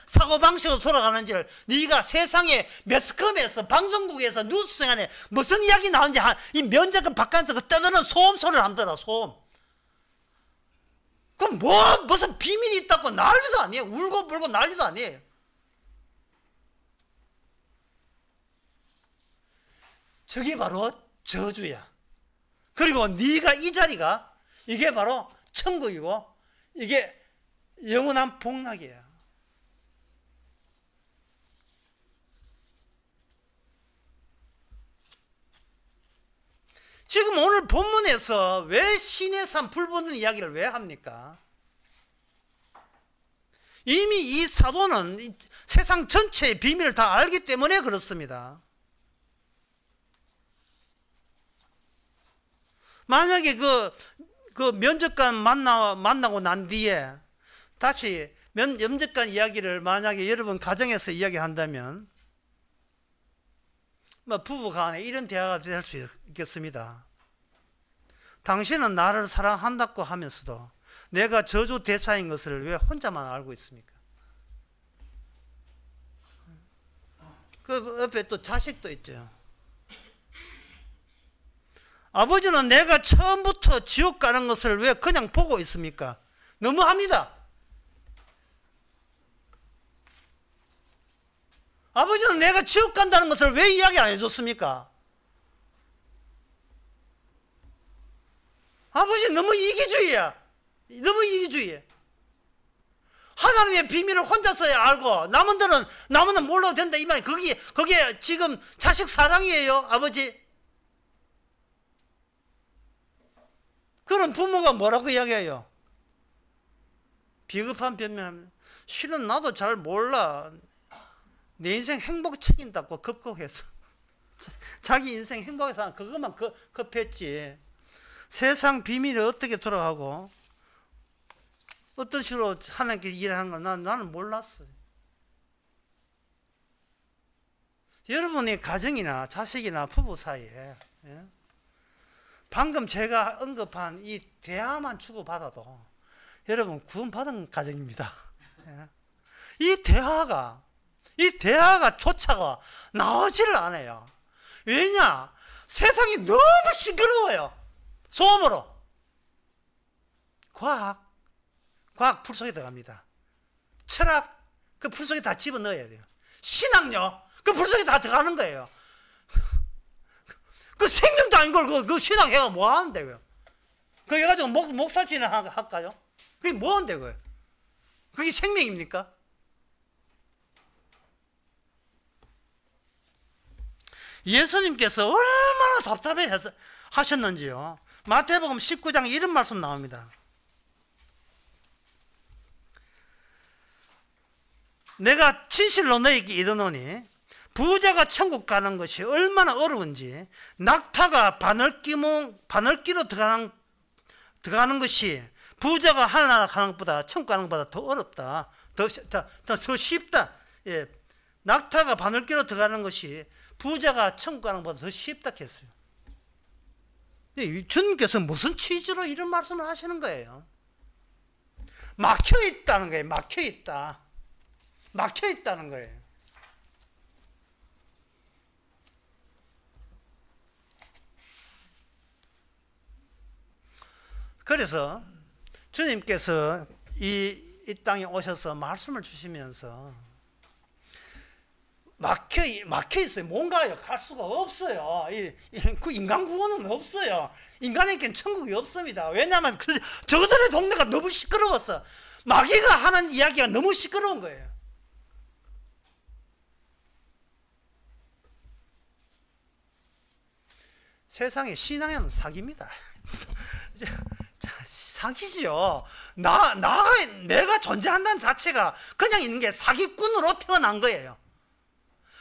사고방식으로 돌아가는지를 네가 세상에 매스컴에서 방송국에서 뉴스시간에 무슨 이야기 나오는지 이 면접관 바깥에서 그 떠드는 소음 소리를 한번 들어. 소음. 그럼 무슨 비밀이 있다고 난리도 아니에요. 울고 불고 난리도 아니에요. 저게 바로 저주야. 그리고 네가 이 자리가 이게 바로 천국이고 이게 영원한 복락이야. 지금 오늘 본문에서 왜 신의 산 불 붙는 이야기를 왜 합니까? 이미 이 사도는 세상 전체의 비밀을 다 알기 때문에 그렇습니다. 만약에 그 면접관 만나고 난 뒤에 다시 면접관 이야기를 만약에 여러분 가정에서 이야기한다면 부부 간에 이런 대화가 될 수 있겠습니다. 당신은 나를 사랑한다고 하면서도 내가 저주 대사인 것을 왜 혼자만 알고 있습니까? 그 옆에 또 자식도 있죠. 아버지는 내가 처음부터 지옥 가는 것을 왜 그냥 보고 있습니까? 너무합니다. 아버지는 내가 지옥 간다는 것을 왜 이야기 안 해줬습니까? 아버지 너무 이기주의야. 너무 이기주의해. 하나님의 비밀을 혼자서야 알고 남은 몰라도 된다 이 말이 그게 지금 자식 사랑이에요. 아버지. 그런 부모가 뭐라고 이야기해요? 비겁한 변명하면 실은 나도 잘 몰라. 내 인생 행복 책임다고 급급해서 자기 인생 행복해서 그것만 급했지. 세상 비밀이 어떻게 돌아가고 어떤 식으로 하나님께서 일하는 걸 나는 몰랐어요. 여러분의 가정이나 자식이나 부부 사이에 방금 제가 언급한 이 대화만 주고받아도 여러분 구원받은 가정입니다. 이 대화가 조차가 나오지를 않아요. 왜냐? 세상이 너무 시끄러워요. 소음으로. 과학 풀 속에 들어갑니다. 철학 그 풀 속에 다 집어넣어야 돼요. 신학요 그 풀 속에 다 들어가는 거예요. 그 생명도 아닌 걸 그 신학해가 뭐 하는데요? 그거 해가지고 목사지나 할까요? 그게 뭐 하는데요? 그게 생명입니까? 예수님께서 얼마나 답답해 하셨는지요. 마태복음 19장 이런 말씀 나옵니다. 내가 진실로 너에게 이르노니 부자가 천국 가는 것이 얼마나 어려운지 낙타가 바늘기로 들어가는 것이 부자가 하늘나라 가는 것보다 천국 가는 것보다 더 어렵다. 더 쉽다. 예. 낙타가 바늘기로 들어가는 것이 부자가 천국 가는 것보다 더 쉽다 했어요. 주님께서 무슨 취지로 이런 말씀을 하시는 거예요? 막혀 있다는 거예요. 막혀 있다. 막혀 있다는 거예요. 그래서 주님께서 이 땅에 오셔서 말씀을 주시면서 막혀 있어요. 뭔가요? 갈 수가 없어요. 그 인간 구원은 없어요. 인간에겐 천국이 없습니다. 왜냐하면 저들의 동네가 너무 시끄러웠어. 마귀가 하는 이야기가 너무 시끄러운 거예요. 세상에 신앙에는 사기입니다. 사기죠. 내가 존재한다는 자체가 그냥 있는 게 사기꾼으로 태어난 거예요.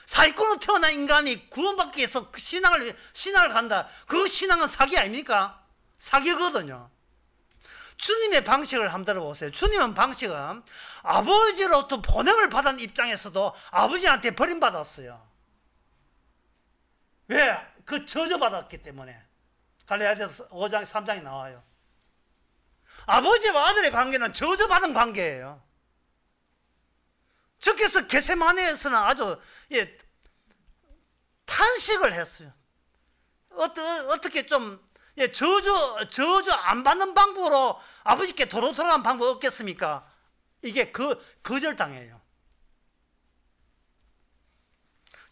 사기꾼으로 태어난 인간이 구원받기 위해서 그 신앙을 간다. 그 신앙은 사기 아닙니까? 사기거든요. 주님의 방식을 한번 들어보세요. 주님의 방식은 아버지로부터 보냄을 받은 입장에서도 아버지한테 버림받았어요. 왜? 그 저주받았기 때문에. 갈라디아서 5장 3장에 나와요. 아버지와 아들의 관계는 저주받은 관계예요. 주께서 겟세마네에서는 아주 탄식을 했어요. 어떻게 좀 저주 안 받는 방법으로 아버지께 도로 돌아가는 방법 없겠습니까? 이게 거절당해요.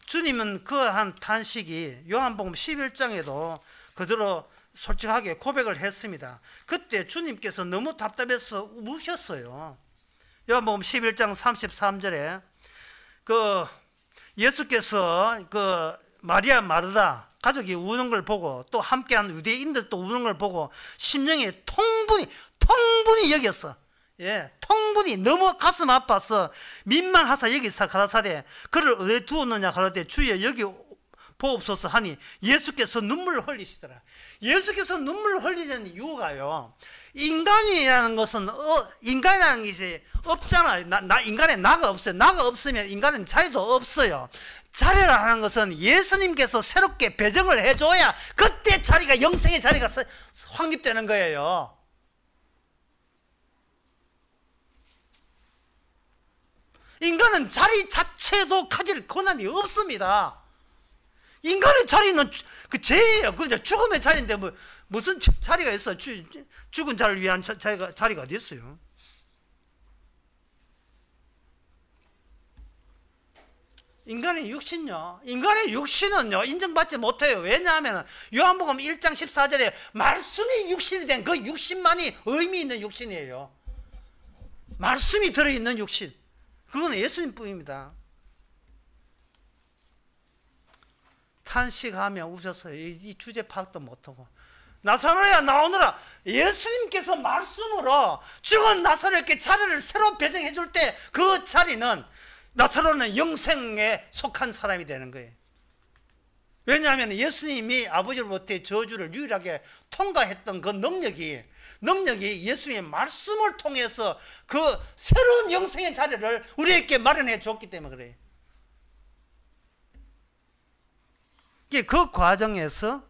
주님은 그한 탄식이 요한복음 11장에도 그대로 솔직하게 고백을 했습니다. 그때 주님께서 너무 답답해서 우셨어요. 요한복음 11장 33절에 예수께서 마리아 마르다 가족이 우는 걸 보고 또 함께한 유대인들도 우는 걸 보고 심령이 통분히 여겼어. 예, 통분히 너무 가슴 아파서 민망하사 여기서 가라사대 그를 어디에 두었느냐 가라되 주여 여기 보옵소서 하니 예수께서 눈물을 흘리시더라. 예수께서 눈물을 흘리는 이유가요, 인간이라는 것은 인간이라는 것이 없잖아요. 인간에 나가 없어요. 나가 없으면 인간은 자리도 없어요. 자리라는 것은 예수님께서 새롭게 배정을 해줘야 그때 자리가 영생의 자리가 확립되는 거예요. 인간은 자리 자체도 가질 권한이 없습니다. 인간의 자리는 그 죄예요. 그죠? 죽음의 자리인데 무슨 자리가 있어? 죽은 자를 위한 자리가 어디 있어요? 인간의 육신은요 인정받지 못해요. 왜냐하면 요한복음 1장 14절에 말씀이 육신이 된 그 육신만이 의미 있는 육신이에요. 말씀이 들어있는 육신, 그건 예수님뿐입니다. 탄식하며 우셔서 이 주제 파악도 못하고, 나사로야 나오너라. 예수님께서 말씀으로 죽은 나사로에게 자리를 새로 배정해 줄 때 그 자리는 나사로는 영생에 속한 사람이 되는 거예요. 왜냐하면 예수님이 아버지로부터의 저주를 유일하게 통과했던 그 능력이 예수님의 말씀을 통해서 그 새로운 영생의 자리를 우리에게 마련해 줬기 때문에 그래요. 그 과정에서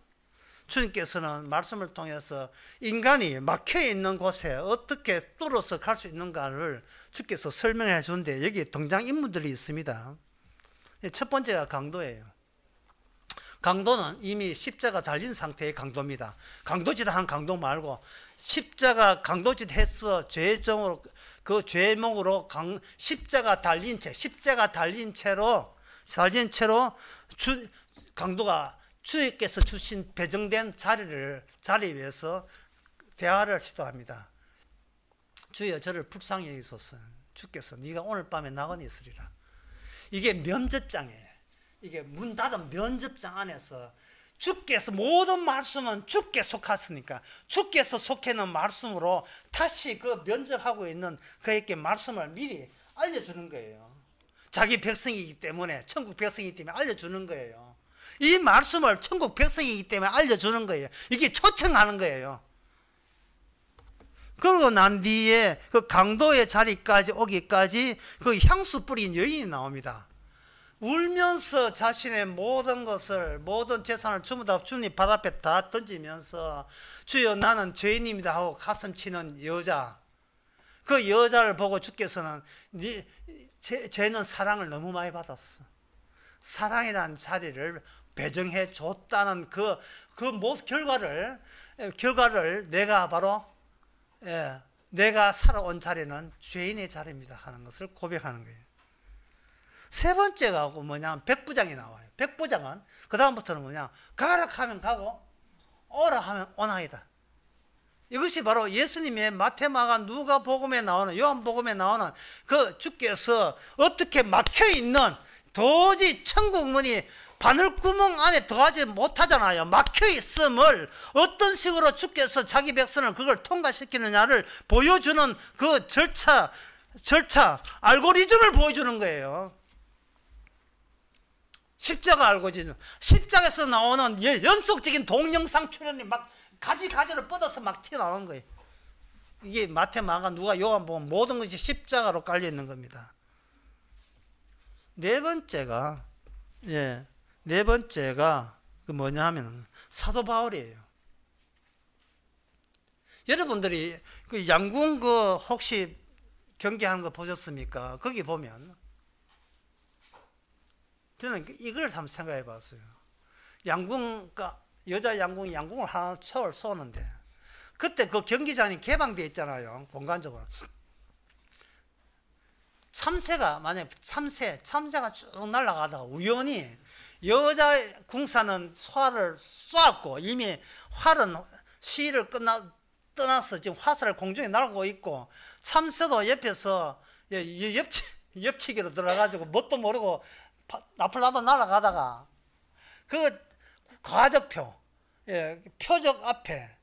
주님께서는 말씀을 통해서 인간이 막혀있는 곳에 어떻게 뚫어서 갈 수 있는가를 주께서 설명해 주는데, 여기 등장인물들이 있습니다. 첫 번째가 강도예요. 강도는 이미 십자가 달린 상태의 강도입니다. 강도짓한 강도 말고 십자가 강도짓 해서 죄종으로 그 죄목으로 십자가 달린 채로 강도가 주께서 주신 배정된 자리 위해서 대화를 시도합니다. 주여 저를 불쌍히 여기소서. 주께서 네가 오늘 밤에 나가니 있으리라. 이게 면접장이에요. 이게 문 닫은 면접장 안에서 주께서 모든 말씀은 주께 속았으니까 주께서 속해놓은 말씀으로 다시 그 면접하고 있는 그에게 말씀을 미리 알려주는 거예요. 자기 백성이기 때문에, 천국 백성이기 때문에 알려주는 거예요. 이 말씀을 천국 백성이기 때문에 알려주는 거예요. 이게 초청하는 거예요. 그러고 난 뒤에 그 강도의 자리까지 오기까지 그 향수 뿌린 여인이 나옵니다. 울면서 자신의 모든 것을, 모든 재산을 전부 다 주님 발 앞에 다 던지면서 주여 나는 죄인입니다 하고 가슴 치는 여자, 그 여자를 보고 주께서는 쟤는 사랑을 너무 많이 받았어, 사랑이라는 자리를 배정해 줬다는 그 결과를 내가 바로 내가 살아온 자리는 죄인의 자리입니다 하는 것을 고백하는 거예요. 세 번째가 뭐냐면 백부장이 나와요. 백부장은 그 다음부터는 뭐냐, 가라 하면 가고 오라 하면 오나이다. 이것이 바로 예수님의 마태, 마가, 누가복음에 나오는, 요한복음에 나오는 그 주께서 어떻게 막혀있는, 도저히 천국 문이 바늘구멍 안에 들어가지 못하잖아요. 막혀있음을 어떤 식으로 주께서 자기 백성을 그걸 통과시키느냐를 보여주는 그 절차 알고리즘을 보여주는 거예요. 십자가 알고리즘. 십자가에서 나오는 연속적인 동영상 출연이 막 가지를 뻗어서 막 튀어나오는 거예요. 이게 마태, 마가, 누가, 요한복음 모든 것이 십자가로 깔려 있는 겁니다. 네 번째가 그 뭐냐 하면 사도 바울이에요. 여러분들이 그 양궁 그 혹시 경기하는 거 보셨습니까? 거기 보면 저는 이걸 한번 생각해 봤어요. 양궁, 여자 양궁을 하나 처를 쏘는데 그때 그 경기장이 개방되어 있잖아요. 공간적으로. 참새가 쭉 날아가다가 우연히 여자 궁사는 활을 쏘았고, 이미 활은 시위를 떠나서 지금 화살을 공중에 날고 있고, 참새도 옆에서 옆치기로 들어가지고 뭣도 모르고 나풀나풀 날아가다가 그 과적표, 표적 앞에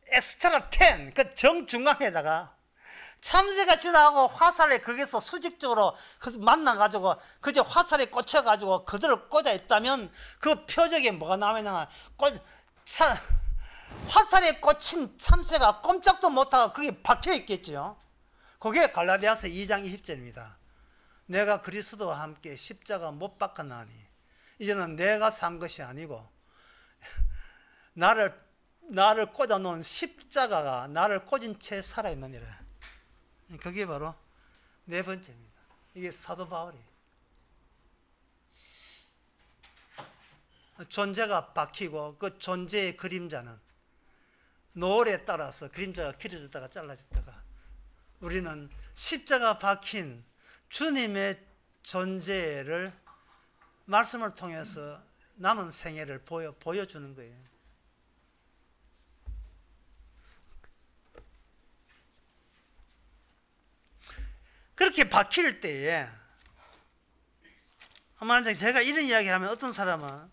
엑스트라 10, 그 정중앙에다가 참새가 지나가고 화살에 거기서 수직적으로 만나가지고 그저 화살에 꽂혀가지고 그대로 꽂아 있다면 그 표적에 뭐가 나오냐, 화살에 꽂힌 참새가 꼼짝도 못하고 거기 박혀 있겠죠. 그게 갈라디아서 2장 20절입니다. 내가 그리스도와 함께 십자가 못 박았나니 이제는 내가 산 것이 아니고 나를 꽂아 놓은 십자가가 나를 꽂은 채 살아있느니라. 그게 바로 네 번째입니다. 이게 사도 바울이 존재가 박히고 그 존재의 그림자는 노을에 따라서 그림자가 길어졌다가 잘라졌다가, 우리는 십자가 박힌 주님의 존재를 말씀을 통해서 남은 생애를 보여주는 거예요. 그렇게 박힐 때에, 만약에 제가 이런 이야기 하면 어떤 사람은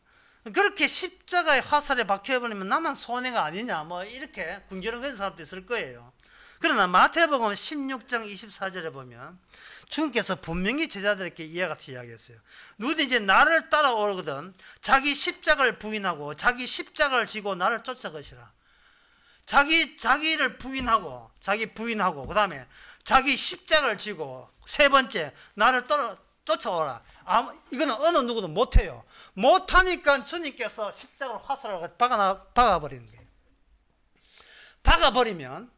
그렇게 십자가의 화살에 박혀버리면 나만 손해가 아니냐, 뭐 이렇게 궁지렁거리는 사람도 있을 거예요. 그러나 마태복음 16장 24절에 보면 주님께서 분명히 제자들에게 이와 같이 이야기했어요. 누구든지 나를 따라오거든 자기 십자가를 부인하고 자기 십자가를 지고 나를 쫓아가시라. 자기를 부인하고 그 다음에 자기 십자가를 지고, 세 번째 나를 쫓아오라. 이거는 어느 누구도 못해요. 못하니까 주님께서 십자가로 화살을 박아버리는 거예요. 박아버리면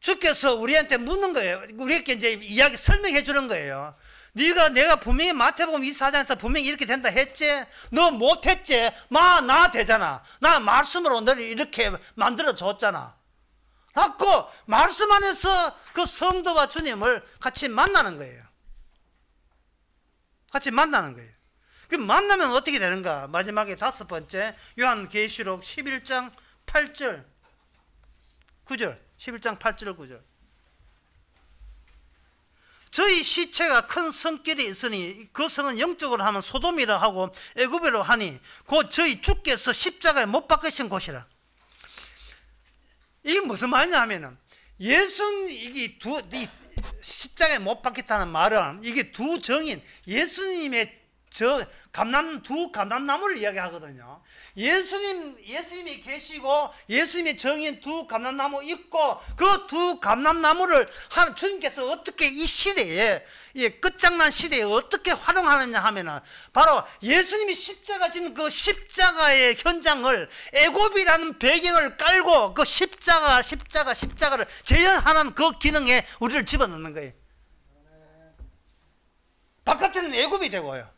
주께서 우리한테 묻는 거예요. 우리에게 이제 이야기 설명해 주는 거예요. 내가 분명히 마태복음 24장에서 분명히 이렇게 된다 했지? 너 못했지? 나 되잖아. 나 말씀으로 너를 이렇게 만들어 줬잖아. 갖고 말씀 안에서 그 성도와 주님을 같이 만나는 거예요. 같이 만나는 거예요. 그 만나면 어떻게 되는가? 마지막에 다섯 번째, 요한계시록 11장 8절 9절 11장 8절 9절. 저희 시체가 큰 성길에 있으니 그 성은 영적으로 하면 소돔이라 하고 애굽이라 하니 곧 저희 주께서 십자가에 못 박으신 곳이라. 이게 무슨 말이냐 하면은, 십자가에 못 박혔다는 말은 이게 두 정인, 예수님의 두 감람나무를 이야기하거든요. 예수님이 계시고 예수님의 정인 두 감람나무 있고 그 두 감람나무를 주님께서 어떻게 이 시대에, 이 끝장난 시대에 어떻게 활용하느냐 하면은 바로 예수님이 십자가 진 그 십자가의 현장을, 애굽이라는 배경을 깔고 그 십자가를 재현하는 그 기능에 우리를 집어넣는 거예요. 바깥에는 애굽이 되고요.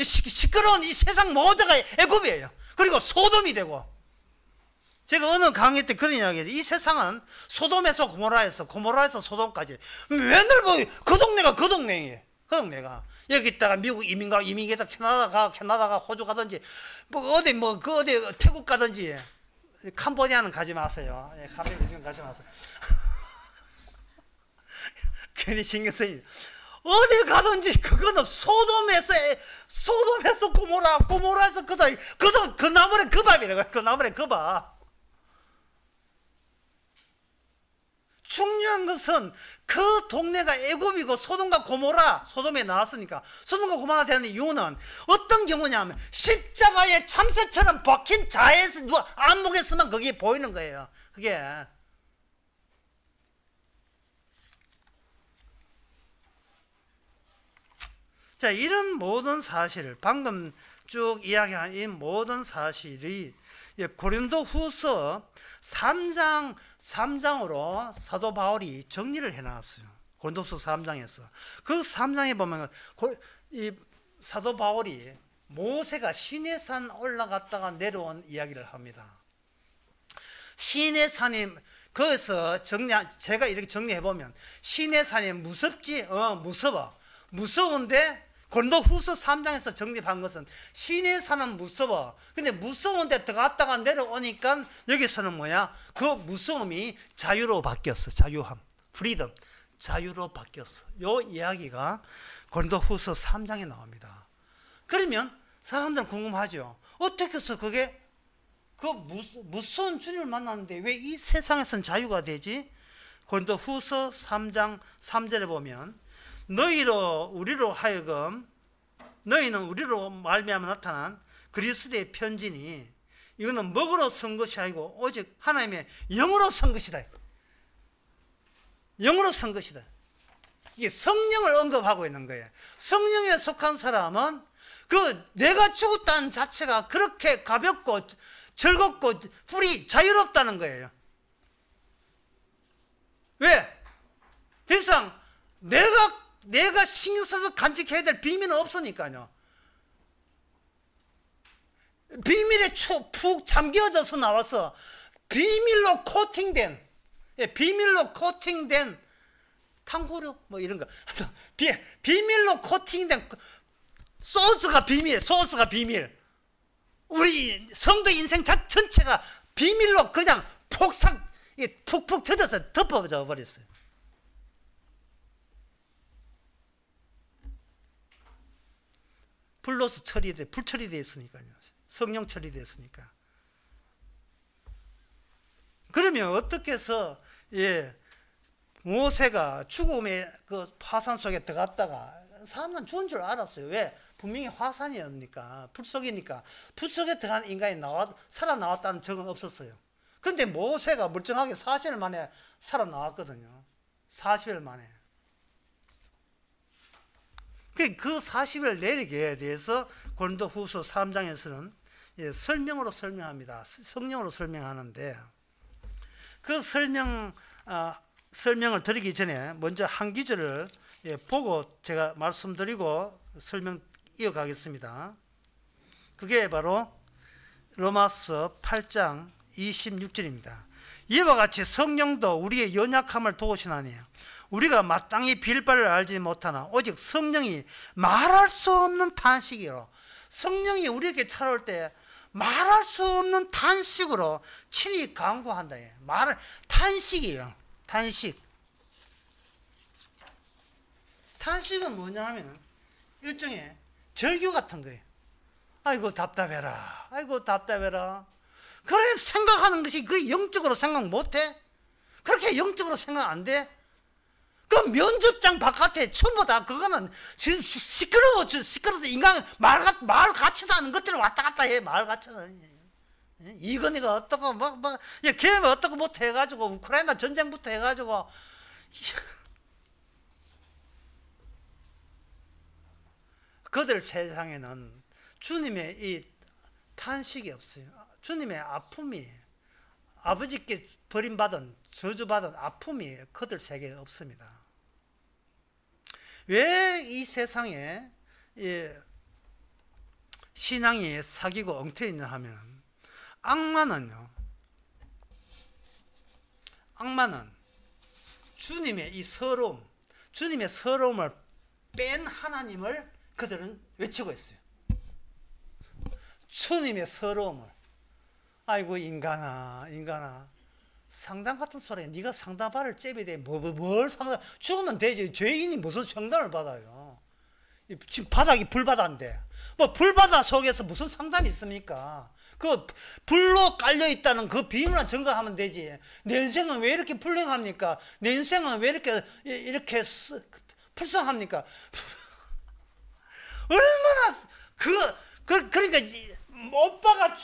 이 시끄러운 이 세상 모두가 애굽이에요. 그리고 소돔이 되고, 제가 어느 강의 때 그런 이야기했어요. 이 세상은 소돔에서 고모라에서 소돔까지 맨날 뭐 그 동네가 그 동네예요. 그 동네가 여기 있다가 미국 이민가다 캐나다가 호주 가든지 뭐 어디 태국 가든지, 캄보디아는 가지 마세요. 캄보디아는 가지 마세요. 괜히 신경 쓰이네. 어디 가든지 그거는 소돔에서 고모라에서 그 나물의 그 밥이라고. 그 나물의 그 밥. 중요한 것은 그 동네가 애굽이고 소돔과 고모라, 소돔에 나왔으니까 소돔과 고모라 되는 이유는 어떤 경우냐면 십자가에 참새처럼 박힌 자에서 누가 안목했으면 그게 보이는 거예요. 그게. 자, 이런 모든 사실을, 방금 쭉 이야기한 이 모든 사실이 고린도 후서 3장으로 사도 바울이 정리를 해놨어요. 고린도 후서 3장에서. 그 3장에 보면 이 사도 바울이 모세가 시내산 올라갔다가 내려온 이야기를 합니다. 시내산이, 거기서 제가 이렇게 정리해보면, 시내산이 무섭지? 무서운데, 고린도 후서 3장에서 정립한 것은 시내산은 무서워. 근데 무서운데 들어갔다가 내려오니까 여기서는 뭐야? 그 무서움이 자유로 바뀌었어. 자유함, 프리덤, 자유로 바뀌었어. 요 이야기가 고린도 후서 3장에 나옵니다. 그러면 사람들은 궁금하죠. 어떻게 해서 그게 그 무서운 주님을 만났는데 왜 이 세상에서는 자유가 되지? 고린도 후서 3장 3절에 보면, 너희는 우리로 말미암아 나타난 그리스도의 편지니 이거는 먹으로 선 것이 아니고 오직 하나님의 영으로 선 것이다. 영으로 선 것이다. 이게 성령을 언급하고 있는 거예요. 성령에 속한 사람은 내가 죽었다는 자체가 그렇게 가볍고 즐겁고 자유롭다는 거예요. 왜? 더 이상 내가 신경 써서 간직해야 될 비밀은 없으니까요. 비밀에 푹 잠겨져서 나와서 비밀로 코팅된 탕후루 뭐 이런 거, 비밀로 코팅된 소스가 비밀. 우리 성도 인생 전체가 비밀로 그냥 푹푹 젖어서 덮어져 버렸어요. 불 처리되어 있으니까요. 성령 처리되었으니까. 그러면 어떻게 해서 모세가 죽음의 그 화산 속에 들어갔다가 사람은 죽은 줄 알았어요. 왜? 분명히 화산이었으니까, 불 속이니까. 불 속에 들어간 인간이 살아나왔다는 적은 없었어요. 그런데 모세가 멀쩡하게 40일 만에 살아나왔거든요. 40일 만에. 그 40일 내리기에 대해서 고린도 후서 3장에서는 설명으로 설명합니다. 성령으로 설명하는데, 그 설명을 드리기 전에 먼저 한 기절을 보고 제가 말씀드리고 설명 이어가겠습니다. 그게 바로 로마서 8장 26절입니다. 이와 같이 성령도 우리의 연약함을 도우시나니 우리가 마땅히 빌 바를 알지 못하나 오직 성령이 말할 수 없는 탄식이로, 성령이 우리에게 찾아올 때 말할 수 없는 탄식으로 친히 간구한다. 탄식이에요. 탄식은 뭐냐 하면 일종의 절규 같은 거예요. 아이고 답답해라. 그래 생각하는 것이 그 영적으로 생각 못해? 그렇게 영적으로 생각 안 돼? 그 면접장 바깥에 전부 다 그거는 시끄러워서 인간 말 같지도 않은 것들을 왔다 갔다 해. 말 같지도 않은. 이건희가 어떻고 걔 어떻고 못해 해가지고 우크라이나 전쟁부터 해가지고 그들 세상에는 주님의 이 탄식이 없어요. 주님의 아픔이, 아버지께 버림받은 저주받은 아픔이 그들 세계에 없습니다. 왜 이 세상에 신앙이 사기고 엉터리 있냐 하면, 악마는 주님의 이 서러움, 주님의 서러움을 뺀 하나님을 그들은 외치고 있어요. 주님의 서러움을. 아이고 인간아 상담 같은 소리에 네가 상담받을 잽이 돼. 뭘 상담, 죽으면 되지. 죄인이 무슨 상담을 받아요. 지금 바닥이 불바다인데 뭐 불바다 속에서 무슨 상담이 있습니까? 그 불로 깔려있다는 그 비밀만 증거하면 되지. 내 인생은 왜 이렇게 불행합니까? 내 인생은 왜 이렇게 불쌍합니까? 얼마나 그러니까 오빠가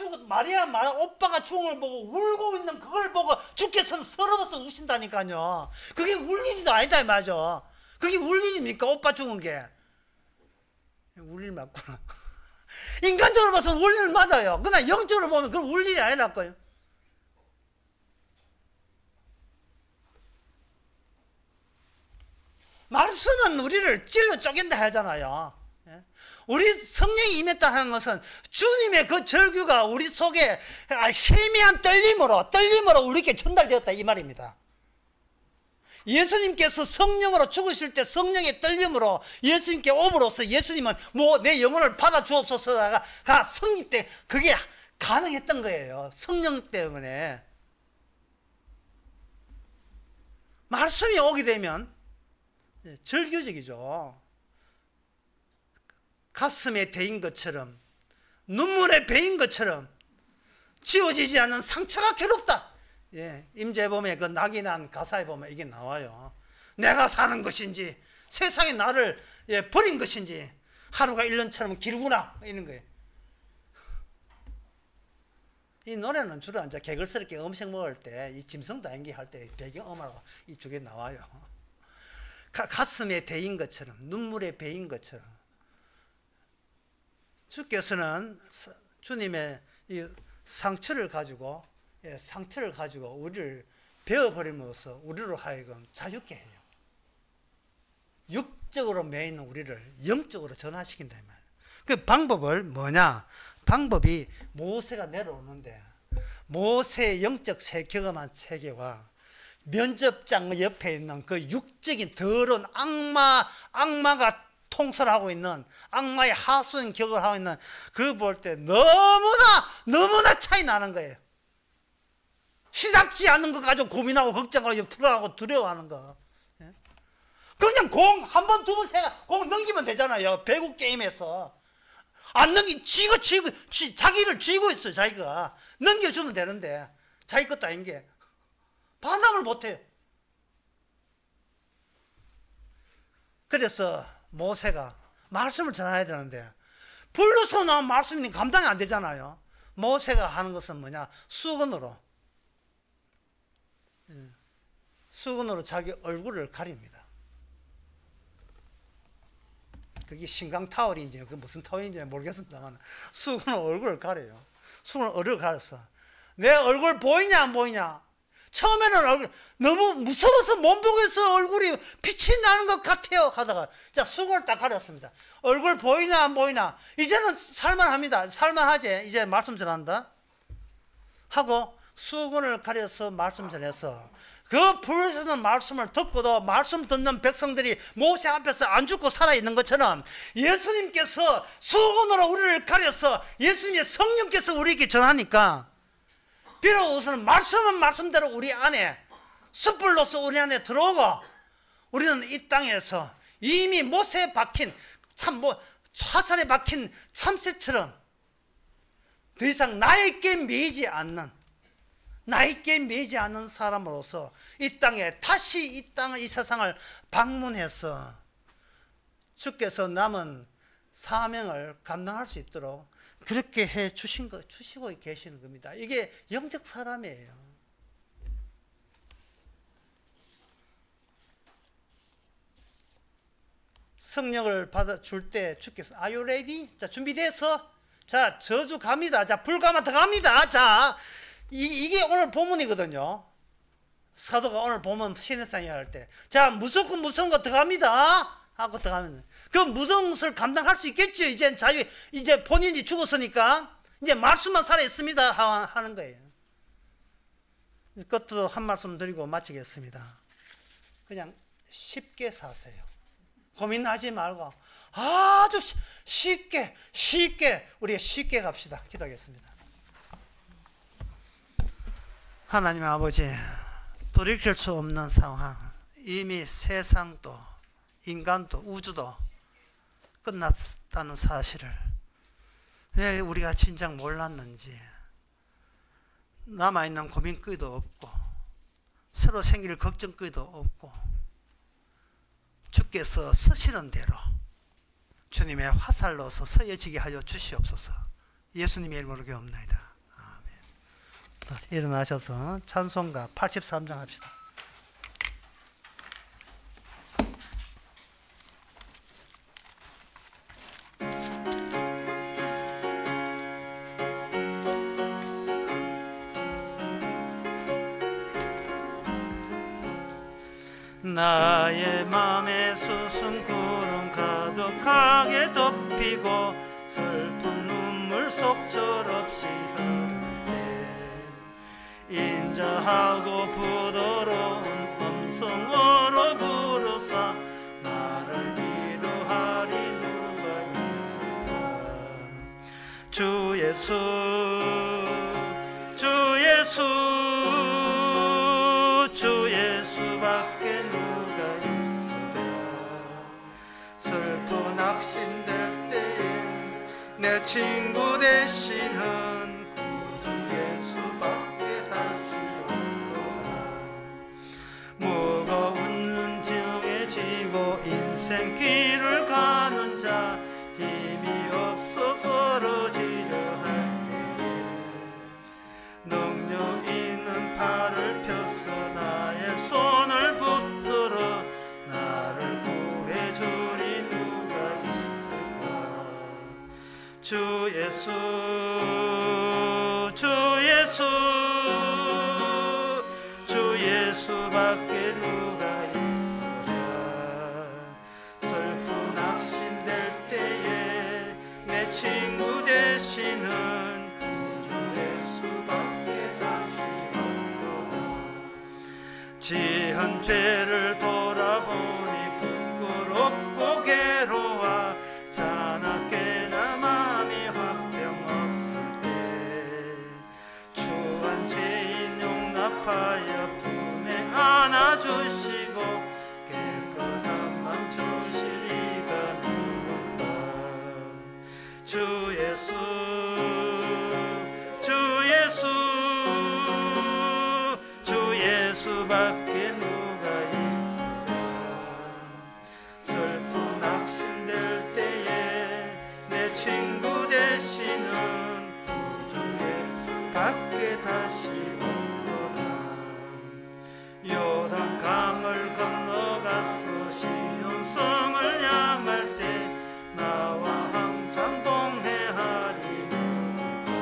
오빠가 죽은 걸 보고 울고 있는 그걸 보고 주께서는 서러워서 우신다니까요. 그게 울 일도 아니다 이 말이죠. 그게 울 일입니까? 오빠 죽은 게 울 일 맞구나. 인간적으로 봐서 울 일 맞아요. 그러나 영적으로 보면 그건 울 일이 아니랄까요. 말씀은 우리를 찔러 쪼갠다 하잖아요. 우리 성령이 임했다 하는 것은 주님의 그 절규가 우리 속에 세미한 떨림으로 우리에게 전달되었다 이 말입니다. 예수님께서 성령으로 죽으실 때 성령의 떨림으로 예수님께 오므로써 예수님은 내 영혼을 받아 주옵소서가 성립 때 그게 가능했던 거예요. 성령 때문에. 말씀이 오게 되면 절규적이죠. 가슴에 대인 것처럼, 눈물에 베인 것처럼 지워지지 않는 상처가 괴롭다. 임재범의 그 낙이 난 가사에 보면 이게 나와요. 내가 사는 것인지 세상이 나를 버린 것인지 하루가 1년처럼 길구나 이런 거예요. 이 노래는 주로 이제 개걸스럽게 음식 먹을 때, 이 짐승다행기 할 때 배경음악으로 이쪽에 나와요. 가슴에 대인 것처럼, 눈물에 베인 것처럼. 주께서는 주님의 이 상처를 가지고 우리를 베어버림으로써 우리로 하여금 자유케 해요. 육적으로 매이는 우리를 영적으로 전환시킨다 이 말이에요. 그 방법을 뭐냐? 방법이 모세가 내려오는데 모세의 영적 경험한 세계와 면접장 옆에 있는 그 육적인 더러운 악마가 통솔하고 있는 악마의 하수인 격을 하고 있는 그거 볼 때 너무나 차이 나는 거예요. 시답지 않는 거 가지고 고민하고 걱정하고 불안하고 두려워하는 거. 그냥 공 한 번, 두 번, 세 번 공 넘기면 되잖아요. 배구 게임에서. 안 자기를 쥐고 있어요. 자기가 넘겨주면 되는데 자기 것도 아닌 게 반항을 못해요. 그래서 모세가 말씀을 전해야 되는데 불러서 나온 말씀이 감당이 안 되잖아요. 모세가 하는 것은 뭐냐? 수건으로 자기 얼굴을 가립니다. 그게 신강타월인지 그 무슨 타월인지 모르겠습니다만 수건으로 얼굴을 가려요. 수건으로 얼굴을 가렸어. 내 얼굴 보이냐 안 보이냐? 처음에는 얼굴 너무 무서워서 못 보겠어. 얼굴이 빛이 나는 것 같아요 하다가 자 수건을 딱 가렸습니다. 얼굴 보이나 안 보이나? 이제는 살만합니다. 살만하지. 이제 말씀 전한다 하고 수건을 가려서 말씀 전해서 그 불에서는 말씀을 듣고도 말씀 듣는 백성들이 모세 앞에서 안 죽고 살아있는 것처럼 예수님께서 수건으로 우리를 가려서 예수님의 성령께서 우리에게 전하니까 비록 우선 말씀은 말씀대로 우리 안에 숯불로서 우리 안에 들어오고 우리는 이 땅에서 이미 못에 박힌 화살에 박힌 참새처럼 더 이상 나에게 매이지 않는 나이께 매지 않는 사람으로서 이 땅에 다시 이 세상을 방문해서 주께서 남은 사명을 감당할 수 있도록 그렇게 주시고 계시는 겁니다. 이게 영적 사람이에요. 성령을 받아줄 때 주께서 Are you ready? 자, 준비돼서? 자, 저주 갑니다. 자, 불가마 들어갑니다. 자, 이게 오늘 본문이거든요. 사도가 오늘 본문 시내상에 할 때, 자, 무조건 무서운 거 들어갑니다 하고 들어가면 그 무서운 것을 감당할 수 있겠죠. 이제 본인이 죽었으니까 이제 말씀만 살아있습니다 하는 거예요. 끝으로 한 말씀 드리고 마치겠습니다. 그냥 쉽게 사세요. 고민하지 말고 아주 쉽게 우리가 쉽게 갑시다. 기도하겠습니다. 하나님 아버지, 돌이킬 수 없는 상황, 이미 세상도 인간도 우주도 끝났다는 사실을 왜 우리가 진작 몰랐는지, 남아있는 고민거리도 없고 새로 생길 걱정거리도 없고 주께서 쓰시는 대로 주님의 화살로서 서여지게 하여 주시옵소서. 예수님의 이름으로 기도합니다. 아멘. 일어나셔서 찬송가 83장 합시다. 나의 맘에 수승구름 가득하게 덮이고 슬픈 눈물 속 철없이 흐를 때 인자하고 부드러운 음성으로 부르사 나를 위로하리 누가 있을까. 주 예수 주 예수 주 예수밖에 누가 있으랴. 슬픈 낙심될 때에 내 친구 되시는 구주 예수밖에 다시 없도다. 무거운 짐에 지고 인생 길을 가는 자, 힘이 없어 쓰러지려 할 때에 능력 있는 팔을 펴서 나의 손을 붙들어 나를 구해주리 누가 있을까. 주 예수 주 예수 주 예수밖에 누가 있으랴. 슬픈 낙심될 때에 내 친구 되시는 지은 죄를 돌아보니 부끄럽고 괴로워 자나깨나 마음이 화평 없을 때 추한 죄인 용납하여 품에 안아주시고 깨끗한 맘 주시리가 누굴까. 주 예수 주 예수 예수밖에 누가 있을까. 슬픈 낙심될 때에 내 친구 되시는 구주 예수밖에 다시 없도다. 요단강을 건너가서 시온성을 향할 때 나와 항상 동행하리 누가.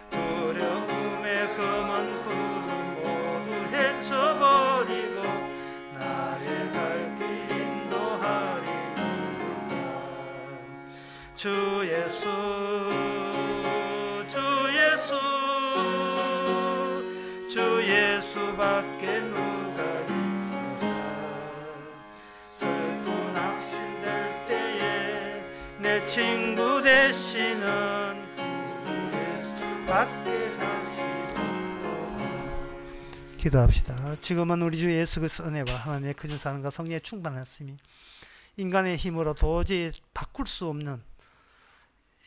두려움에 금은 구름 헤쳐버리고 나의 갈 길 인도하리 누가. 주 예수 주 예수 주 예수밖에 누가 있으랴. 슬픈 낙심될 때에 내 친구 되시는 구주 예수밖에 다시 기도합시다. 지금은 우리 주 예수 그리스도 은혜와 하나님의 크신 사랑과 성령의 충만하심이 인간의 힘으로 도저히 바꿀 수 없는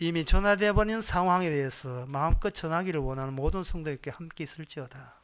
이미 전화되어 버린 상황에 대해서 마음껏 전하기를 원하는 모든 성도에게 함께 있을지어다.